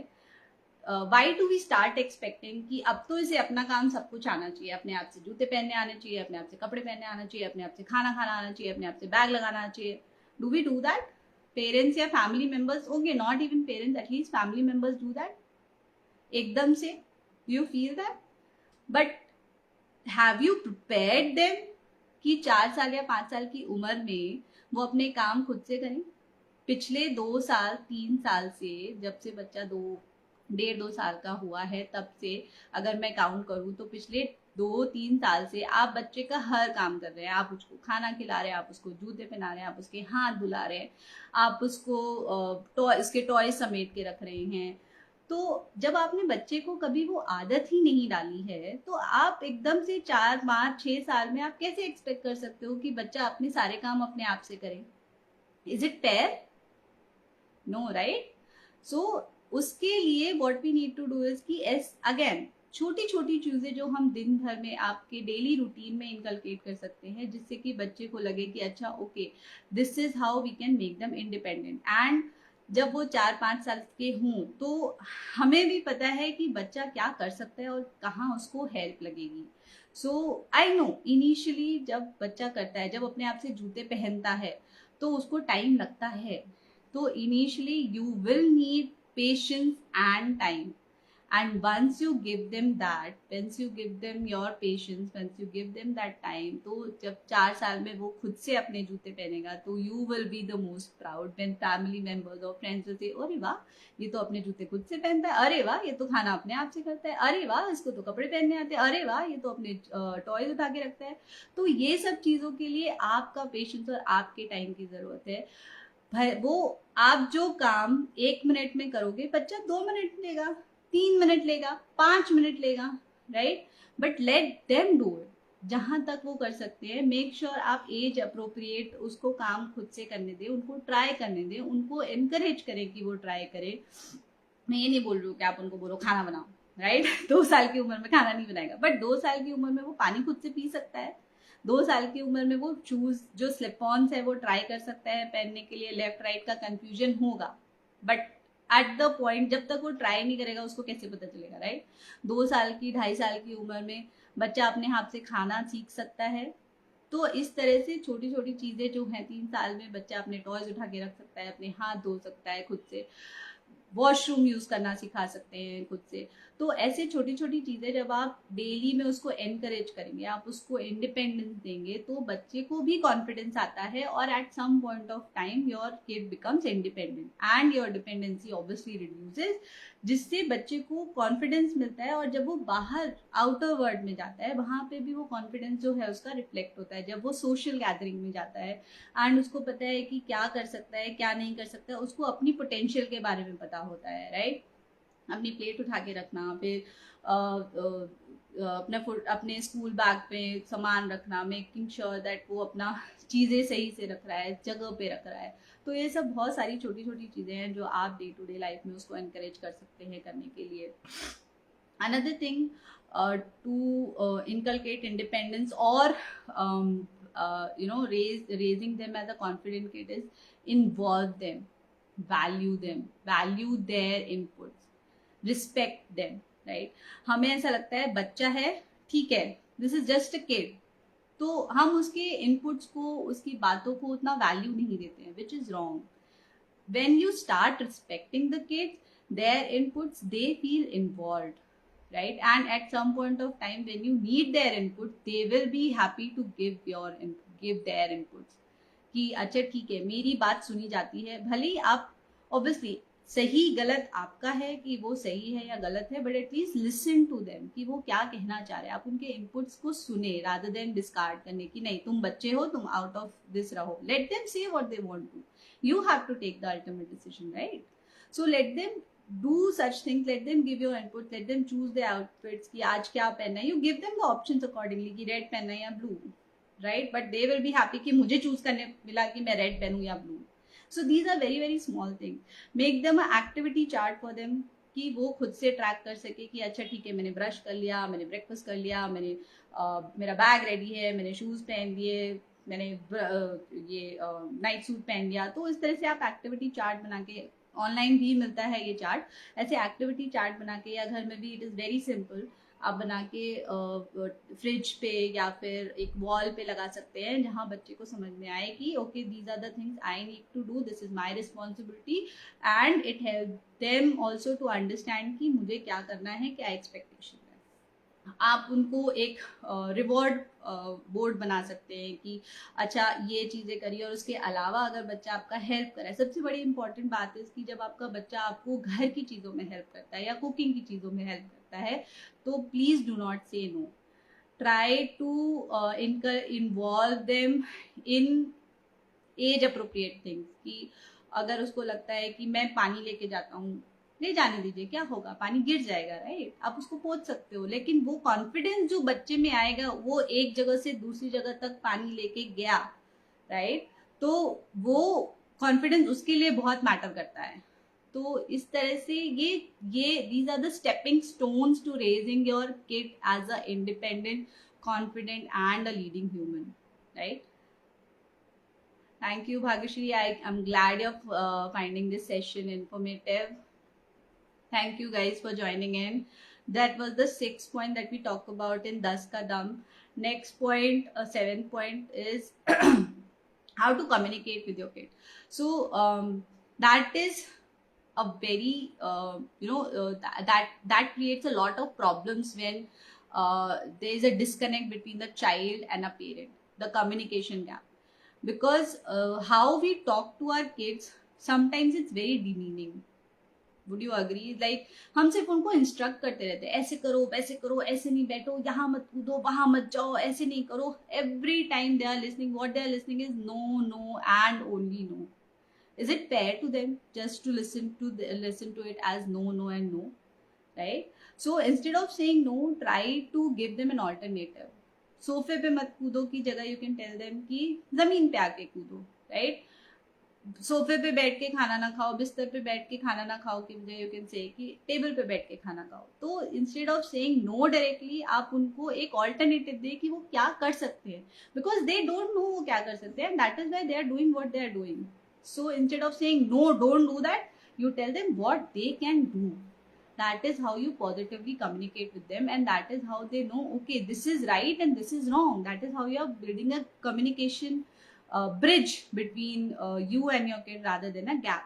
why do we start expecting कि अब तो इसे अपना काम सब कुछ आना चाहिए, अपने आप से जूते पहनने आने चाहिए, अपने आप से कपड़े पहनने आना चाहिए, अपने आप से खाना खाना आना चाहिए, अपने आप से बैग लगाना आना चाहिए. Do we do that? Parents या family members, okay not even parents, at least family members do that एकदम से. You feel that? But have you prepared them कि 4 साल या 5 साल की उम्र में वो अपने काम खुद से करें? पिछले 2 साल 3 साल से, जब से बच्चा 1.5-2 साल का हुआ है, तब से अगर मैं काउंट करूँ तो पिछले 2-3 साल से आप बच्चे का हर काम कर रहे हैं. आप उसको खाना खिला रहे हैं, आप उसको जूते पहना रहे हैं, आप उसके हाथ धुला रहे हैं, आप उसको इसके टॉय समेट के रख रहे हैं. तो जब आपने बच्चे को कभी वो आदत ही नहीं डाली है, तो आप एकदम से 4-5-6 साल में आप कैसे एक्सपेक्ट कर सकते हो कि बच्चा अपने सारे काम अपने आप से करे? Is it fair? No, right? So उसके लिए what we need to do is कि अगेन छोटी छोटी चीजें जो हम दिन भर में आपके डेली रूटीन में इनकलकेट कर सकते हैं, जिससे कि बच्चे को लगे कि अच्छा okay this is how we can make them independent. And जब वो 4-5 साल के हों तो हमें भी पता है कि बच्चा क्या कर सकता है और कहाँ उसको हेल्प लगेगी. सो आई नो इनिशियली जब बच्चा करता है, जब अपने आप से जूते पहनता है, तो उसको टाइम लगता है. तो initially you will need patience and time, and once you give them your patience, once you give them that time, तो जब 4 साल में वो खुद से अपने जूते पहनेगा, तो you will be the most proud when family members or friends will say, अरे वाह ये तो अपने जूते खुद से पहनता है, अरे वाह ये तो खाना अपने आप से करता है, अरे वाह इसको तो कपड़े पहनने आते हैं, अरे वाह ये तो अपने टॉयज उठा के रखता है. तो ये सब चीजों के लिए आपका पेशेंस और आपके टाइम की जरूरत है. वो आप जो काम 1 मिनट में करोगे, बच्चा 2 मिनट लेगा, 3 मिनट लेगा, 5 मिनट लेगा, right? But let them do it जहां तक वो कर सकते हैं. मेक श्योर आप एज अप्रोप्रिएट उसको काम खुद से करने दें, उनको ट्राई करने दें, उनको एनकरेज करें कि वो ट्राई करे. मैं ये नहीं बोल रही हूँ कि आप उनको बोलो खाना बनाओ, राइट? 2 साल की उम्र में खाना नहीं बनाएगा, बट 2 साल की उम्र में वो पानी खुद से पी सकता है. 2 साल की उम्र में वो शूज जो स्लिप ऑन्स है वो ट्राई कर सकता है पहनने के लिए. लेफ्ट राइट का कंफ्यूजन होगा, बट एट द पॉइंट जब तक वो ट्राई नहीं करेगा उसको कैसे पता चलेगा, राइट? 2 साल की 2.5 साल की उम्र में बच्चा अपने हाथ से खाना सीख सकता है. तो इस तरह से छोटी छोटी चीजें जो है, 3 साल में बच्चा अपने टॉयज उठा के रख सकता है, अपने हाथ धो सकता है खुद से, वॉशरूम यूज करना सिखा सकते हैं खुद से. तो ऐसे छोटी छोटी चीजें जब आप डेली में उसको एनकरेज करेंगे, आप उसको इंडिपेंडेंस देंगे, तो बच्चे को भी कॉन्फिडेंस आता है, और at some point of time your kid becomes independent and your dependency obviously reduces, जिससे बच्चे को कॉन्फिडेंस मिलता है. और जब वो बाहर आउटर वर्ल्ड में जाता है, वहां पे भी वो कॉन्फिडेंस जो है उसका रिफ्लेक्ट होता है. जब वो सोशल गैदरिंग में जाता है एंड उसको पता है कि क्या कर सकता है क्या नहीं कर सकता, उसको अपनी पोटेंशियल के बारे में पता होता है, राइट? अपनी प्लेट उठा के रखना, फिर अपने स्कूल बैग पे सामान रखना, मेकिंग श्योर दैट वो अपना चीज़ें सही से रख रहा है, जगह पे रख रहा है. तो ये सब बहुत सारी छोटी छोटी चीज़ें हैं जो आप डे टू डे लाइफ में उसको एनकरेज कर सकते हैं करने के लिए. Another thing to inculcate independence और raising them as a confident kid is involve them, value them, value their inputs, respect them, right? हमें ऐसा लगता है बच्चा है, ठीक है, this is just a kid, तो हम उसके इनपुट्स को, उसकी बातों को उतना वैल्यू नहीं देते हैं, which is wrong. When you start respecting the kids, their inputs, they feel involved, right? And at some point of time when you need their input, they will be happy to give their inputs, कि अच्छा ठीक है मेरी बात सुनी जाती है, भले ही आप ऑब्वियसली सही गलत आपका है कि वो सही है या गलत है, but at least listen to them कि वो क्या कहना चाह रहे हैं. आप उनके इनपुट्स को सुने रादर देन डिस्कार्ड करने की नहीं तुम बच्चे हो, तुम आउट ऑफ दिस रहो. Let them say what they want to. You have to take the ultimate decision, right? So let them do such things, let them give your input, let them choose their outfits कि आज क्या पहनना है. You give them the options accordingly कि red पहनना है या blue, right? But they will be happy कि मुझे choose करने मिला कि मैं red पहनूं या blue. So these are very very small things. Make them an activity chart for them कि वो खुद से ट्रैक कर सके कि अच्छा ठीक है मैंने ब्रश कर लिया, मैंने ब्रेकफास्ट कर लिया, मैंने मेरा बैग रेडी है, मैंने शूज पहन लिए, मैंने ये नाइट सूट पहन लिया. तो इस तरह से आप एक्टिविटी चार्ट बना के, ऑनलाइन भी मिलता है ये चार्ट, ऐसे एक्टिविटी चार्ट बना के या घर में भी इट इज़ वेरी सिंपल, आप बना के फ्रिज पे या फिर एक वॉल पे लगा सकते हैं जहाँ बच्चे को समझ में आए कि okay these are the things I need to do, this is my responsibility, and it help them also to understand कि मुझे क्या करना है, क्या एक्सपेक्टेशन है. आप उनको एक रिवॉर्ड बोर्ड बना सकते हैं कि अच्छा ये चीज़ें करिए, और उसके अलावा अगर बच्चा आपका हेल्प करे, सबसे बड़ी इंपॉर्टेंट बात है कि जब आपका बच्चा आपको घर की चीज़ों में हेल्प करता है या कुकिंग की चीज़ों में हेल्प करता है, तो please do not say no. Try to involve them in age appropriate things. कि अगर उसको लगता है कि मैं पानी लेके जाता हूँ, ले जाने दीजिए, क्या होगा, पानी गिर जाएगा, राइट? आप उसको पोंछ सकते हो, लेकिन वो कॉन्फिडेंस जो बच्चे में आएगा, वो एक जगह से दूसरी जगह तक पानी लेके गया, राइट? तो वो कॉन्फिडेंस उसके लिए बहुत मैटर करता है. तो इस तरह से ये these are the stepping stones to raising your kid as a independent, confident and a leading human, right? Thank you, Bhagyashri. I'm glad you're finding this session informative. Thank you guys for joining in. That was the 6th point that we talk about in Das Ka Dam. Next point, 7th point is how to communicate with your kid. So that is a very that creates a lot of problems when there is a disconnect between the child and a parent, the communication gap. Because how we talk to our kids, sometimes it's very demeaning. Would you agree? Like हम सिर्फ उनको इंस्ट्रक्ट करते रहते हैं, ऐसे करो वैसे करो, ऐसे नहीं बैठो, यहाँ मत कूदो, वहां मत जाओ, ऐसे नहीं करो. Every time they are listening, what they are listening is no no and only no. Is it fair to them just to listen to it as no no and no, right? So instead of saying no, try to give them an alternative. सोफे पे मत कूदो की जगह यू कैन टेल देम कि जमीन पे आके कूदो, राइट? सोफे पे बैठ के खाना ना खाओ, बिस्तर पे बैठ के खाना ना खाओ की बजाय यू कैन से कि टेबल पे बैठ के खाना खाओ. तो instead of saying no directly, आप उनको एक ऑल्टरनेटिव दे कि वो क्या कर सकते हैं, बिकॉज दे डोंट नो वो क्या कर सकते हैं, that is why they are doing what they are doing. So instead of saying no, don't do that, you tell them what they can do. That is how you positively communicate with them, and that is how they know, okay, this is right and this is wrong. That is how you are building a communication bridge between you and your kid rather than a gap.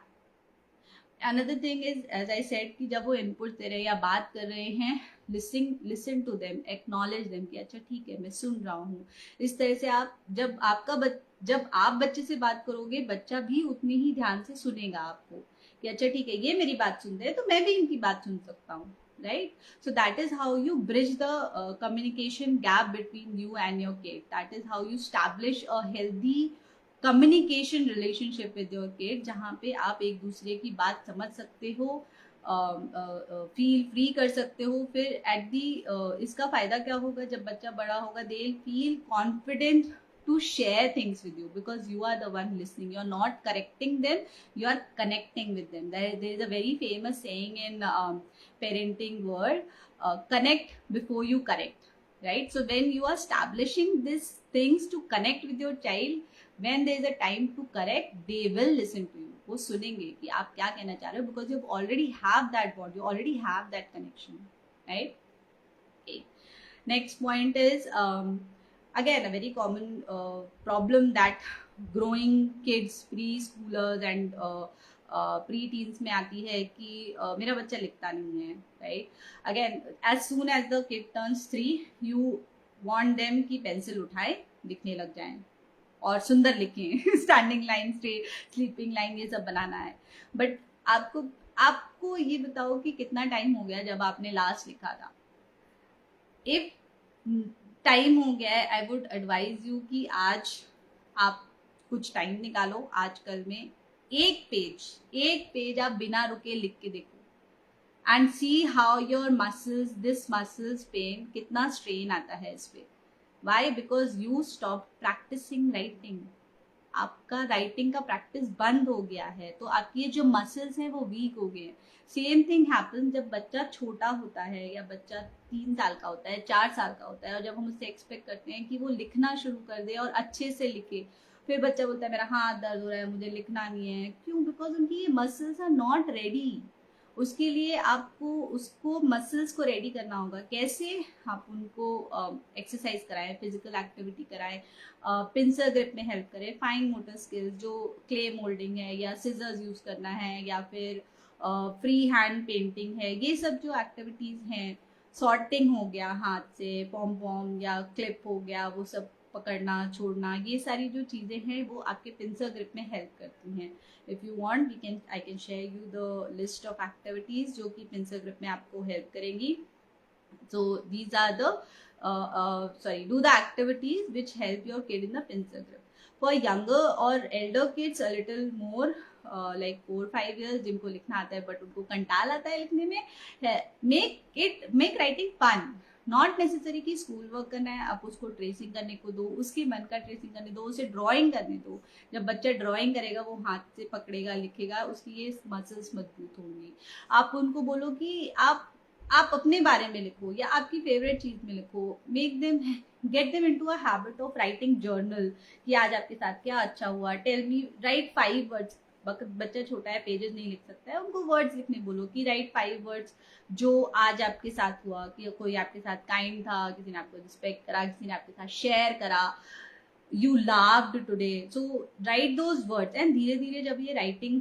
Another thing is, as I said, कि जब वो input दे रहे हैं या बात कर रहे हैं, listen to them, acknowledge them कि अच्छा ठीक है मैं सुन रहा हूँ. इस तरह से आप जब आप बच्चे से बात करोगे, बच्चा भी उतनी ही ध्यान से सुनेगा आपको कि अच्छा ठीक है ये मेरी बात सुन रहे हैं तो मैं भी इनकी बात सुन सकता हूँ, right? So that is how you bridge the communication gap between you and your kid. That is how you establish a healthy communication relationship with your kid, जहाँ पे आप एक दूसरे की बात समझ सकते हो, फील फ्री कर सकते हो. फिर एट दी इसका फायदा क्या होगा, जब बच्चा बड़ा होगा, they will feel confident to share things with you because you are the one listening. You are not correcting them, you are connecting with them. There is a very famous saying in parenting world, connect before you correct, right? So when you are establishing these things to connect with your child, when there is a time to correct, they will listen to you. वो सुनेंगे कि आप क्या कहना चाह रहे हो, because you already have that bond, you already have that connection, right? Next point is again a very common problem that growing kids, preschoolers and pre-teens में आती है कि मेरा बच्चा लिखता नहीं है, right? Again, as soon as the kid turns 3, you want them कि पेंसिल उठाए लिखने लग जाएं और सुंदर लिखें स्टैंडिंग लाइन, स्लीपिंग लाइन, ये सब बनाना है। बट आपको ये बताओ कि कितना टाइम हो गया जब आपने लास्ट लिखा था? इफ टाइम हो गया है, आई वुड एडवाइज यू कि आज आप कुछ टाइम निकालो, आजकल में एक पेज आप बिना रुके लिख के देखो and see how your muscles, this muscles pain, कितना स्ट्रेन आता है इस पे। Why? Because you stop practising writing, आपका राइटिंग का प्रैक्टिस बंद हो गया है, तो आपकी जो मसल्स हैं वो वीक हो गए हैं। सेम थिंग हैपन जब बच्चा छोटा होता है या बच्चा 3 साल का होता है, 4 साल का होता है, और जब हम उससे एक्सपेक्ट करते हैं कि वो लिखना शुरू कर दे और अच्छे से लिखे, फिर बच्चा बोलता है मेरा हाथ दर्द हो रहा है, मुझे लिखना नहीं है। क्यों? बिकॉज उनकी ये मसल्स आर नॉट रेडी। उसके लिए आपको उसको मसल्स को रेडी करना होगा। कैसे? आप उनको एक्सरसाइज कराएं, फिजिकल एक्टिविटी कराएं, पिंसर ग्रिप में हेल्प करें, फाइन मोटर स्किल्स जो क्ले मोल्डिंग है या सिजर्स यूज करना है या फिर फ्री हैंड पेंटिंग है, ये सब जो एक्टिविटीज हैं, सॉर्टिंग हो गया हाथ से, पॉम पॉम या क्लिप हो गया, वो सब पकड़ना छोड़ना, ये सारी जो चीज़ें हैं वो आपके पिंसर ग्रिप में हेल्प करती हैं। If you want I can share you the list of activities जो कि पिंसर ग्रिप में आपको हेल्प करेंगी। So these are the do the activities which help your kid in the pincer grip. For younger or elder kids a little more like 4-5 years, जिनको लिखना आता है बट उनको कंटाल आता है लिखने में, make writing fun. Not necessary कि स्कूल वर्क करना है, आप उसको ट्रेसिंग करने को दो, उसके मन का ट्रेसिंग करने दो, उसे ड्राइंग करने दो। जब बच्चा ड्राइंग करेगा, वो हाथ से पकड़ेगा, लिखेगा, उसकी ये मसल्स मजबूत होंगी। आप उनको बोलो कि आप अपने बारे में लिखो या आपकी फेवरेट चीज में लिखो। Make them get them into a habit of writing journal कि आज आपके साथ क्या अच्छा हुआ। Tell me, right 5 words. बच्चा छोटा है, पेजेस नहीं लिख सकता है, उनको वर्ड्स लिखने बोलो कि राइट 5 वर्ड्स जो आज आपके साथ हुआ, कि कोई आपके साथ काइंड था, किसी ने आपको रिस्पेक्ट करा, किसी ने आपके साथ शेयर करा, you लाव्ड today. So right those words and धीरे धीरे जब ये राइटिंग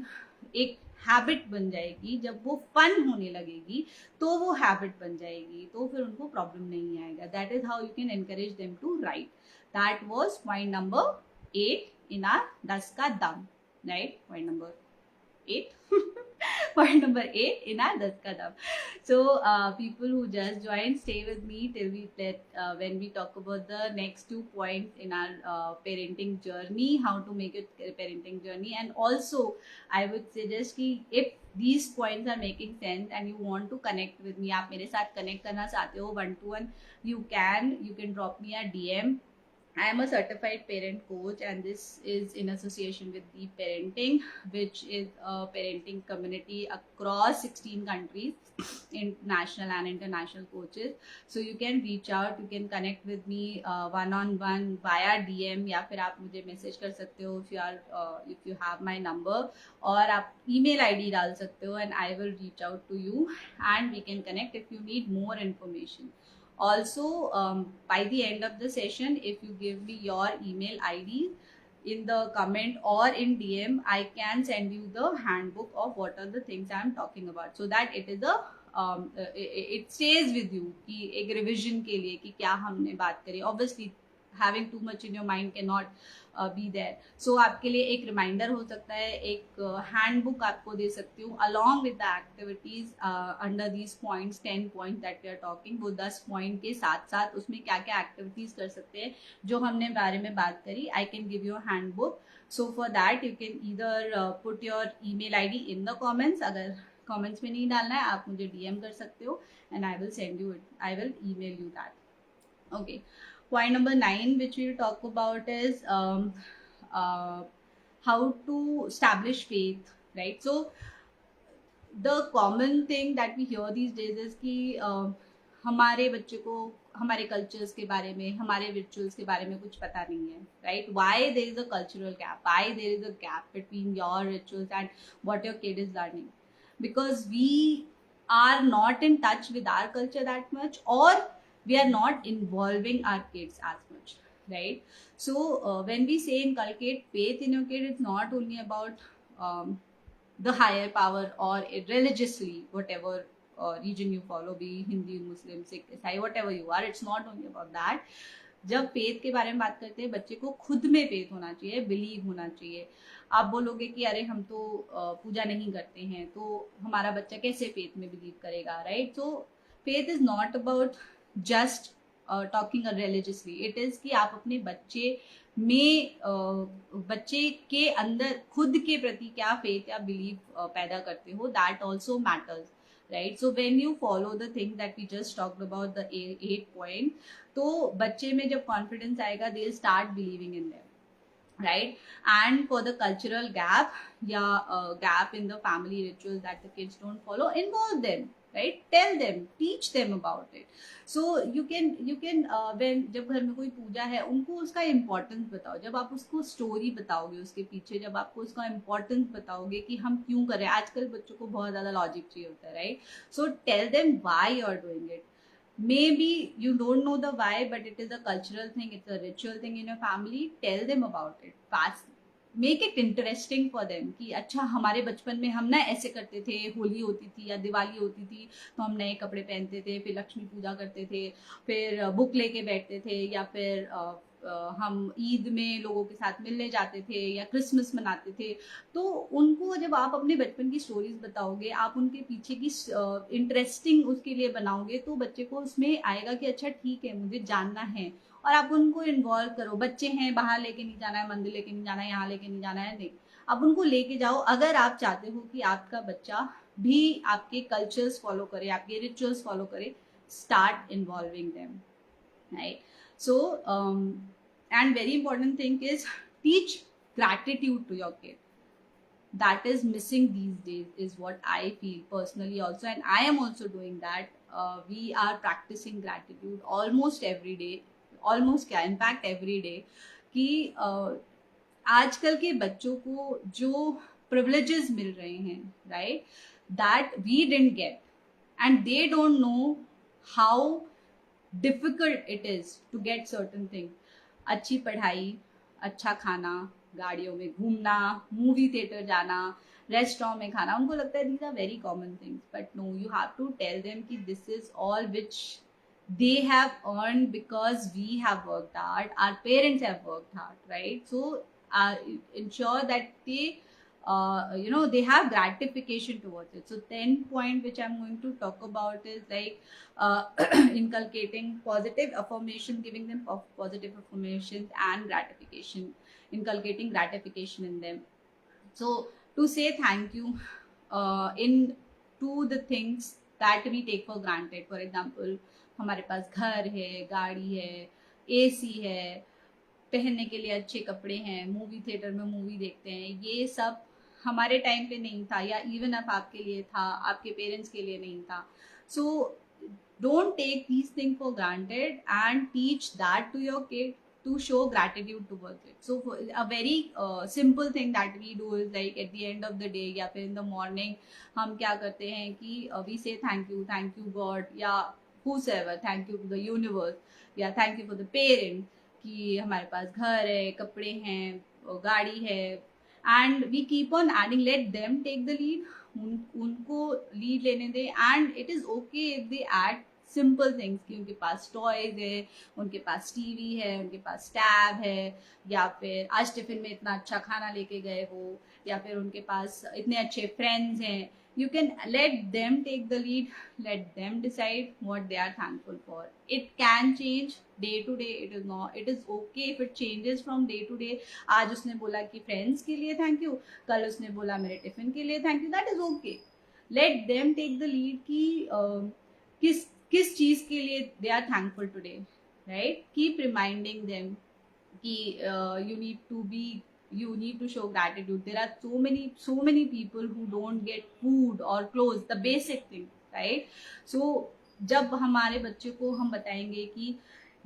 एक हैबिट बन जाएगी, जब वो फन होने लगेगी तो वो हैबिट बन जाएगी, तो फिर उनको प्रॉब्लम नहीं आएगा। That is how you can encourage them to write. That was point number 8 in our 10 का दम, right? Point number 8 point number 8 in our 10 ka dam. So people who just joined, stay with me till when we talk about the next 2 points in our parenting journey, how to make it parenting journey. And also I would suggest कि if these points are making sense and you want to connect with me, आप मेरे साथ connect करना चाहते हो 1-to-1, you can drop me a DM. I am a certified parent coach and this is in association with Deep Parenting, which is a parenting community across 16 countries, in national and international coaches. So you can reach out, you can connect with me one-on-one via DM या फिर आप मुझे मैसेज कर सकते हो if you have my number, और आप email ID डाल सकते हो and I will reach out to you and we can connect if you need more information. Also, by the end of the session, if you give me your email ID in the comment or in DM, I can send you the handbook of what are the things I am talking about, so that it is it stays with you कि एक revision के लिए कि क्या हमने बात करी। Obviously, having too much in your mind cannot be there. So आपके लिए एक रिमाइंडर हो सकता है, एक हैंडबुक आपको दे सकती हूँ along with the activities under these points, 10 points that we are talking. वो 10 पॉइंट के साथ साथ उसमें क्या क्या एक्टिविटीज कर सकते हैं जो हमने बारे में बात करी, I can give you a handbook. So for that you can either put your email ID in the comments. अगर comments में नहीं डालना है, आप मुझे DM कर सकते हो and I will send you it. I will email you that. Okay. Point number 9, which we'll talk about, is how to establish faith, right? So the common thing that we hear these days is कि हमारे बच्चे को हमारे कल्चर्स के बारे में, हमारे रिचुअल्स के बारे में कुछ पता नहीं है, right? Why there is a cultural gap, why there is a gap between your rituals and what your kid is learning? Because we are not in touch with our culture that much, or we are not involving our kids as much, right? So when we say inculcate faith in your kid, it's not only about the higher power or religiously, whatever region you follow, be Hindi, Muslim, Sikh, Isai, whatever you are, it's not only about that. जब फेथ के बारे में बात करते हैं, बच्चे को खुद में फेथ होना चाहिए, बिलीव होना चाहिए. आप बोलोगे कि अरे हम तो पूजा नहीं करते हैं, तो हमारा बच्चा कैसे फेथ में बिलीव करेगा, right? So faith is not about just talking religiously, it is कि आप अपने बच्चे में बच्चे के अंदर खुद के प्रति क्या फेथ या बिलीव पैदा करते हो, that also matters, right? So when you follow the thing that we just talked about, the 8 point, तो बच्चे में जब confidence आएगा, they'll start believing in them, right? And for the cultural gap, gap in the family rituals that the kids don't follow, involve them, right? Tell them, teach them about it. So you can when जब घर में कोई पूजा है, उनको उसका इम्पोर्टेंस बताओ. जब आप उसको स्टोरी बताओगे उसके पीछे, जब आपको उसका इम्पोर्टेंस बताओगे कि हम क्यों कर रहे हैं. आजकल बच्चों को बहुत ज्यादा लॉजिक चाहिए होता है, right? So tell them why you are doing it. Maybe you don't know the why, but it is a cultural thing, it's a ritual thing in your family. Tell them about it fast. Make it interesting for them कि अच्छा हमारे बचपन में हम ना ऐसे करते थे, होली होती थी या दिवाली होती थी तो हम नए कपड़े पहनते थे, फिर लक्ष्मी पूजा करते थे, फिर बुक लेके बैठते थे, या फिर हम ईद में लोगों के साथ मिलने जाते थे या क्रिसमस मनाते थे. तो उनको जब आप अपने बचपन की स्टोरीज बताओगे, आप उनके पीछे की इंटरेस्टिंग उसके लिए बनाओगे, तो बच्चे को उसमें आएगा कि अच्छा ठीक है, मुझे जानना है. और आप उनको इन्वॉल्व करो. बच्चे हैं, बाहर लेके नहीं जाना है, मंदिर लेके नहीं जाना है, यहाँ लेके नहीं जाना है, नहीं, आप उनको लेके जाओ. अगर आप चाहते हो कि आपका बच्चा भी आपके कल्चर्स फॉलो करे, आपके रिचुअल्स फॉलो करे, start involving them, right? So and very important thing is teach gratitude to your kid. That is missing these days, is what I feel personally also, and I am also doing that. We are practicing gratitude almost every day, almost क्या, in fact every day, कि आजकल के बच्चों को जो privileges मिल रहे हैं, right, that we didn't get, and they don't know how difficult it is to get certain things. अच्छी पढ़ाई, अच्छा खाना, गाड़ियों में घूमना, मूवी थिएटर जाना, रेस्टोरेंट में खाना, उनको लगता है these are very common things, but no, you have to tell them कि this is all which they have earned because we have worked hard, our parents have worked hard, right? So ensure that they they have gratification towards it. So 10 point which I'm going to talk about is like inculcating positive affirmation, giving them positive affirmations and gratification, inculcating gratification in them. So to say thank you in to the things that we take for granted. For example, हमारे पास घर है, गाड़ी है, एसी है, पहनने के लिए अच्छे कपड़े हैं, मूवी थिएटर में मूवी देखते हैं, ये सब हमारे टाइम पे नहीं था, या इवन अब आपके लिए था, आपके पेरेंट्स के लिए नहीं था. सो don't take these things for granted and teach that to your kid to show gratitude towards it. So a very simple thing that we do is like at the end of the day या फिर in the morning हम क्या करते हैं कि we say thank you God, या whosoever, thank you to the universe, या thank you for the parents कि हमारे पास घर है, कपड़े हैं, गाड़ी है, and we keep on adding. Let them take the lead, उनको लीड लेने दे. And it is okay if they add simple things कि उनके पास टॉयज है, उनके पास टीवी है, उनके पास टैब है, या फिर आज टिफिन में इतना अच्छा खाना लेके गए हो, या फिर उनके पास इतने अच्छे फ्रेंड्स हैं. You can let them take the lead, let them decide what they are thankful for. It can change day to day. It is okay if it changes from day to day. आज उसने बोला कि फ्रेंड्स के लिए थैंक यू, कल उसने बोला मेरे टिफिन के लिए thank you. That is okay. Let them take the lead कि किस चीज के लिए they are thankful today, right? Keep reminding them कि you need to show gratitude. There are so many people who don't get food or clothes, the basic thing, right? So जब हमारे बच्चे को हम बताएंगे कि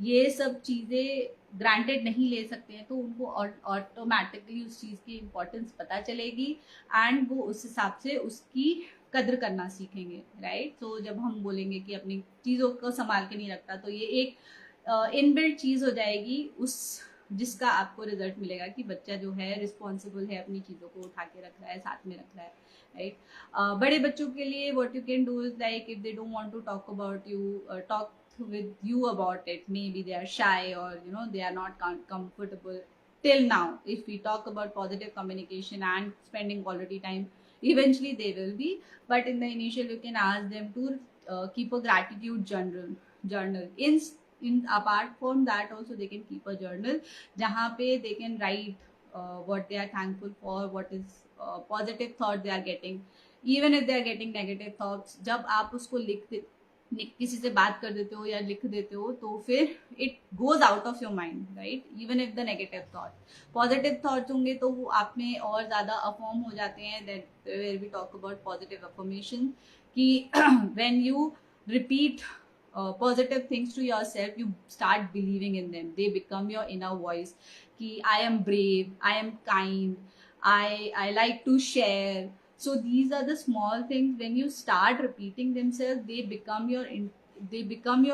ये सब चीज़ें ग्रांटेड नहीं ले सकते हैं, तो उनको ऑटोमेटिकली उस चीज़ की इम्पोर्टेंस पता चलेगी एंड वो उस हिसाब से उसकी कद्र करना सीखेंगे, राइट। तो जब हम बोलेंगे कि अपनी चीज़ों को संभाल के नहीं रखता, तो ये एक इनबिल्ट चीज़ हो जाएगी उस जिसका आपको रिजल्ट मिलेगा कि बच्चा जो है रिस्पॉन्सिबल है, अपनी चीज़ों को उठा के रख रहा है, साथ में रख रहा है, राइट। बड़े बच्चों के लिए what you can do is like if they don't want to talk about you, talk with you about it, maybe they are shy or they are not comfortable till now. If we talk about positive communication and spending quality time, eventually they will be, but in the initial you can ask them to keep a gratitude journal in apart from that also they can keep a journal jahan pe they can write what they are thankful for, what is positive thought they are getting, even if they are getting negative thoughts. जब आप उसको किसी से बात कर देते हो या लिख देते हो, तो फिर it goes out of your mind, right. Even if the negative thought, positive thoughts होंगे तो वो आप में और ज्यादा अफर्म हो जाते हैं। That where we talk about positive affirmation कि when you repeat positive things to yourself, you start believing in them, they become your inner voice ki I am brave, I am kind, I like to share. So these are the small things, when you start repeating themselves, they become your inner voice, they become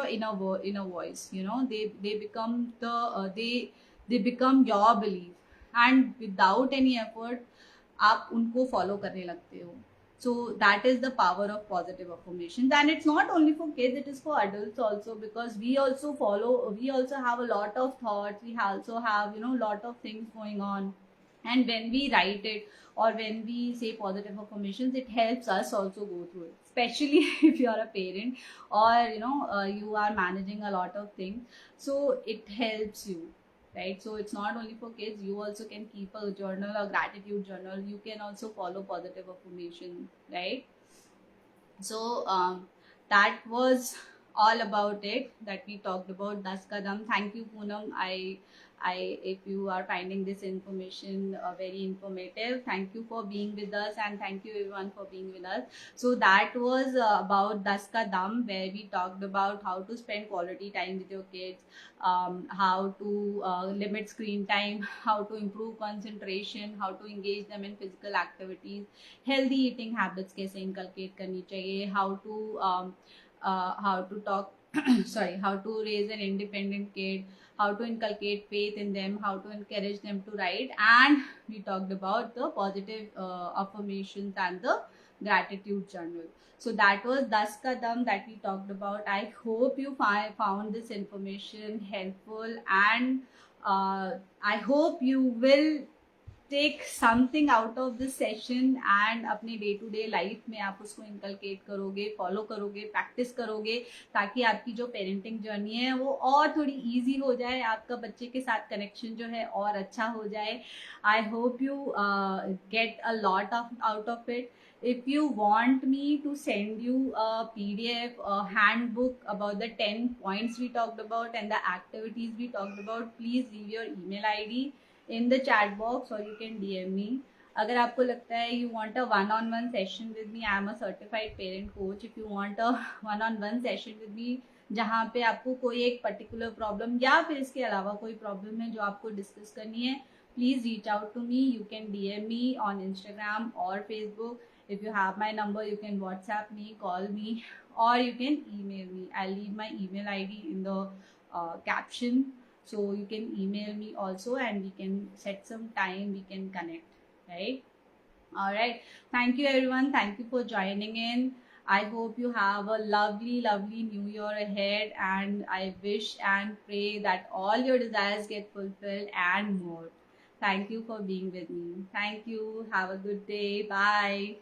they become your belief, and without any effort आप उनको follow करने लगते हो. So that is the power of positive affirmations, and it's not only for kids, it is for adults also, because we also have a lot of thoughts, we also have lot of things going on, and when we write it or when we say positive affirmations, it helps us also go through it, especially if you are a parent or you are managing a lot of things, so it helps you, right. So it's not only for kids, you also can keep a journal, a gratitude journal, you can also follow positive affirmation, right. So that was all about it that we talked about 10 kadam. Thank you, Poonam. If you are finding this information very informative, thank you for being with us, and thank you everyone for being with us. So that was about 10 kadam, where we talked about how to spend quality time with your kids, how to limit screen time, how to improve concentration, how to engage them in physical activities, healthy eating habits कैसे inculcate करनी चाहिए, how to talk sorry, how to raise an independent kid, how to inculcate faith in them, how to encourage them to write, and we talked about the positive affirmations and the gratitude journal. So that was 10 kadam that we talked about. I hope you found this information helpful, and I hope you will take something out of this session and अपने डे टू डे लाइफ में आप उसको इनकलकेट करोगे, फॉलो करोगे, प्रैक्टिस करोगे, ताकि आपकी जो पेरेंटिंग जर्नी है वो और थोड़ी इजी हो जाए, आपका बच्चे के साथ कनेक्शन जो है और अच्छा हो जाए. I hope you get a lot out of it. If you want me to send you a PDF, a handbook about the 10 points we talked about and the activities we talked about, please leave your email ID in the chat box or you can DM me. अगर आपको लगता है you want a one-on-one session with me, I am a certified parent coach. If you want a one-on-one session with me जहाँ पे आपको कोई एक पर्टिकुलर प्रॉब्लम या फिर इसके अलावा कोई प्रॉब्लम है जो आपको डिस्कस करनी है, please reach out to me. You can DM me on Instagram or Facebook. If you have my number, you can WhatsApp me, call me, or you can email me. I'll leave my email ID in the caption. So you can email me also, and we can set some time, we can connect, right? All right. Thank you everyone. Thank you for joining in. I hope you have a lovely new year ahead, and I wish and pray that all your desires get fulfilled and more. Thank you for being with me. Thank you. Have a good day. Bye.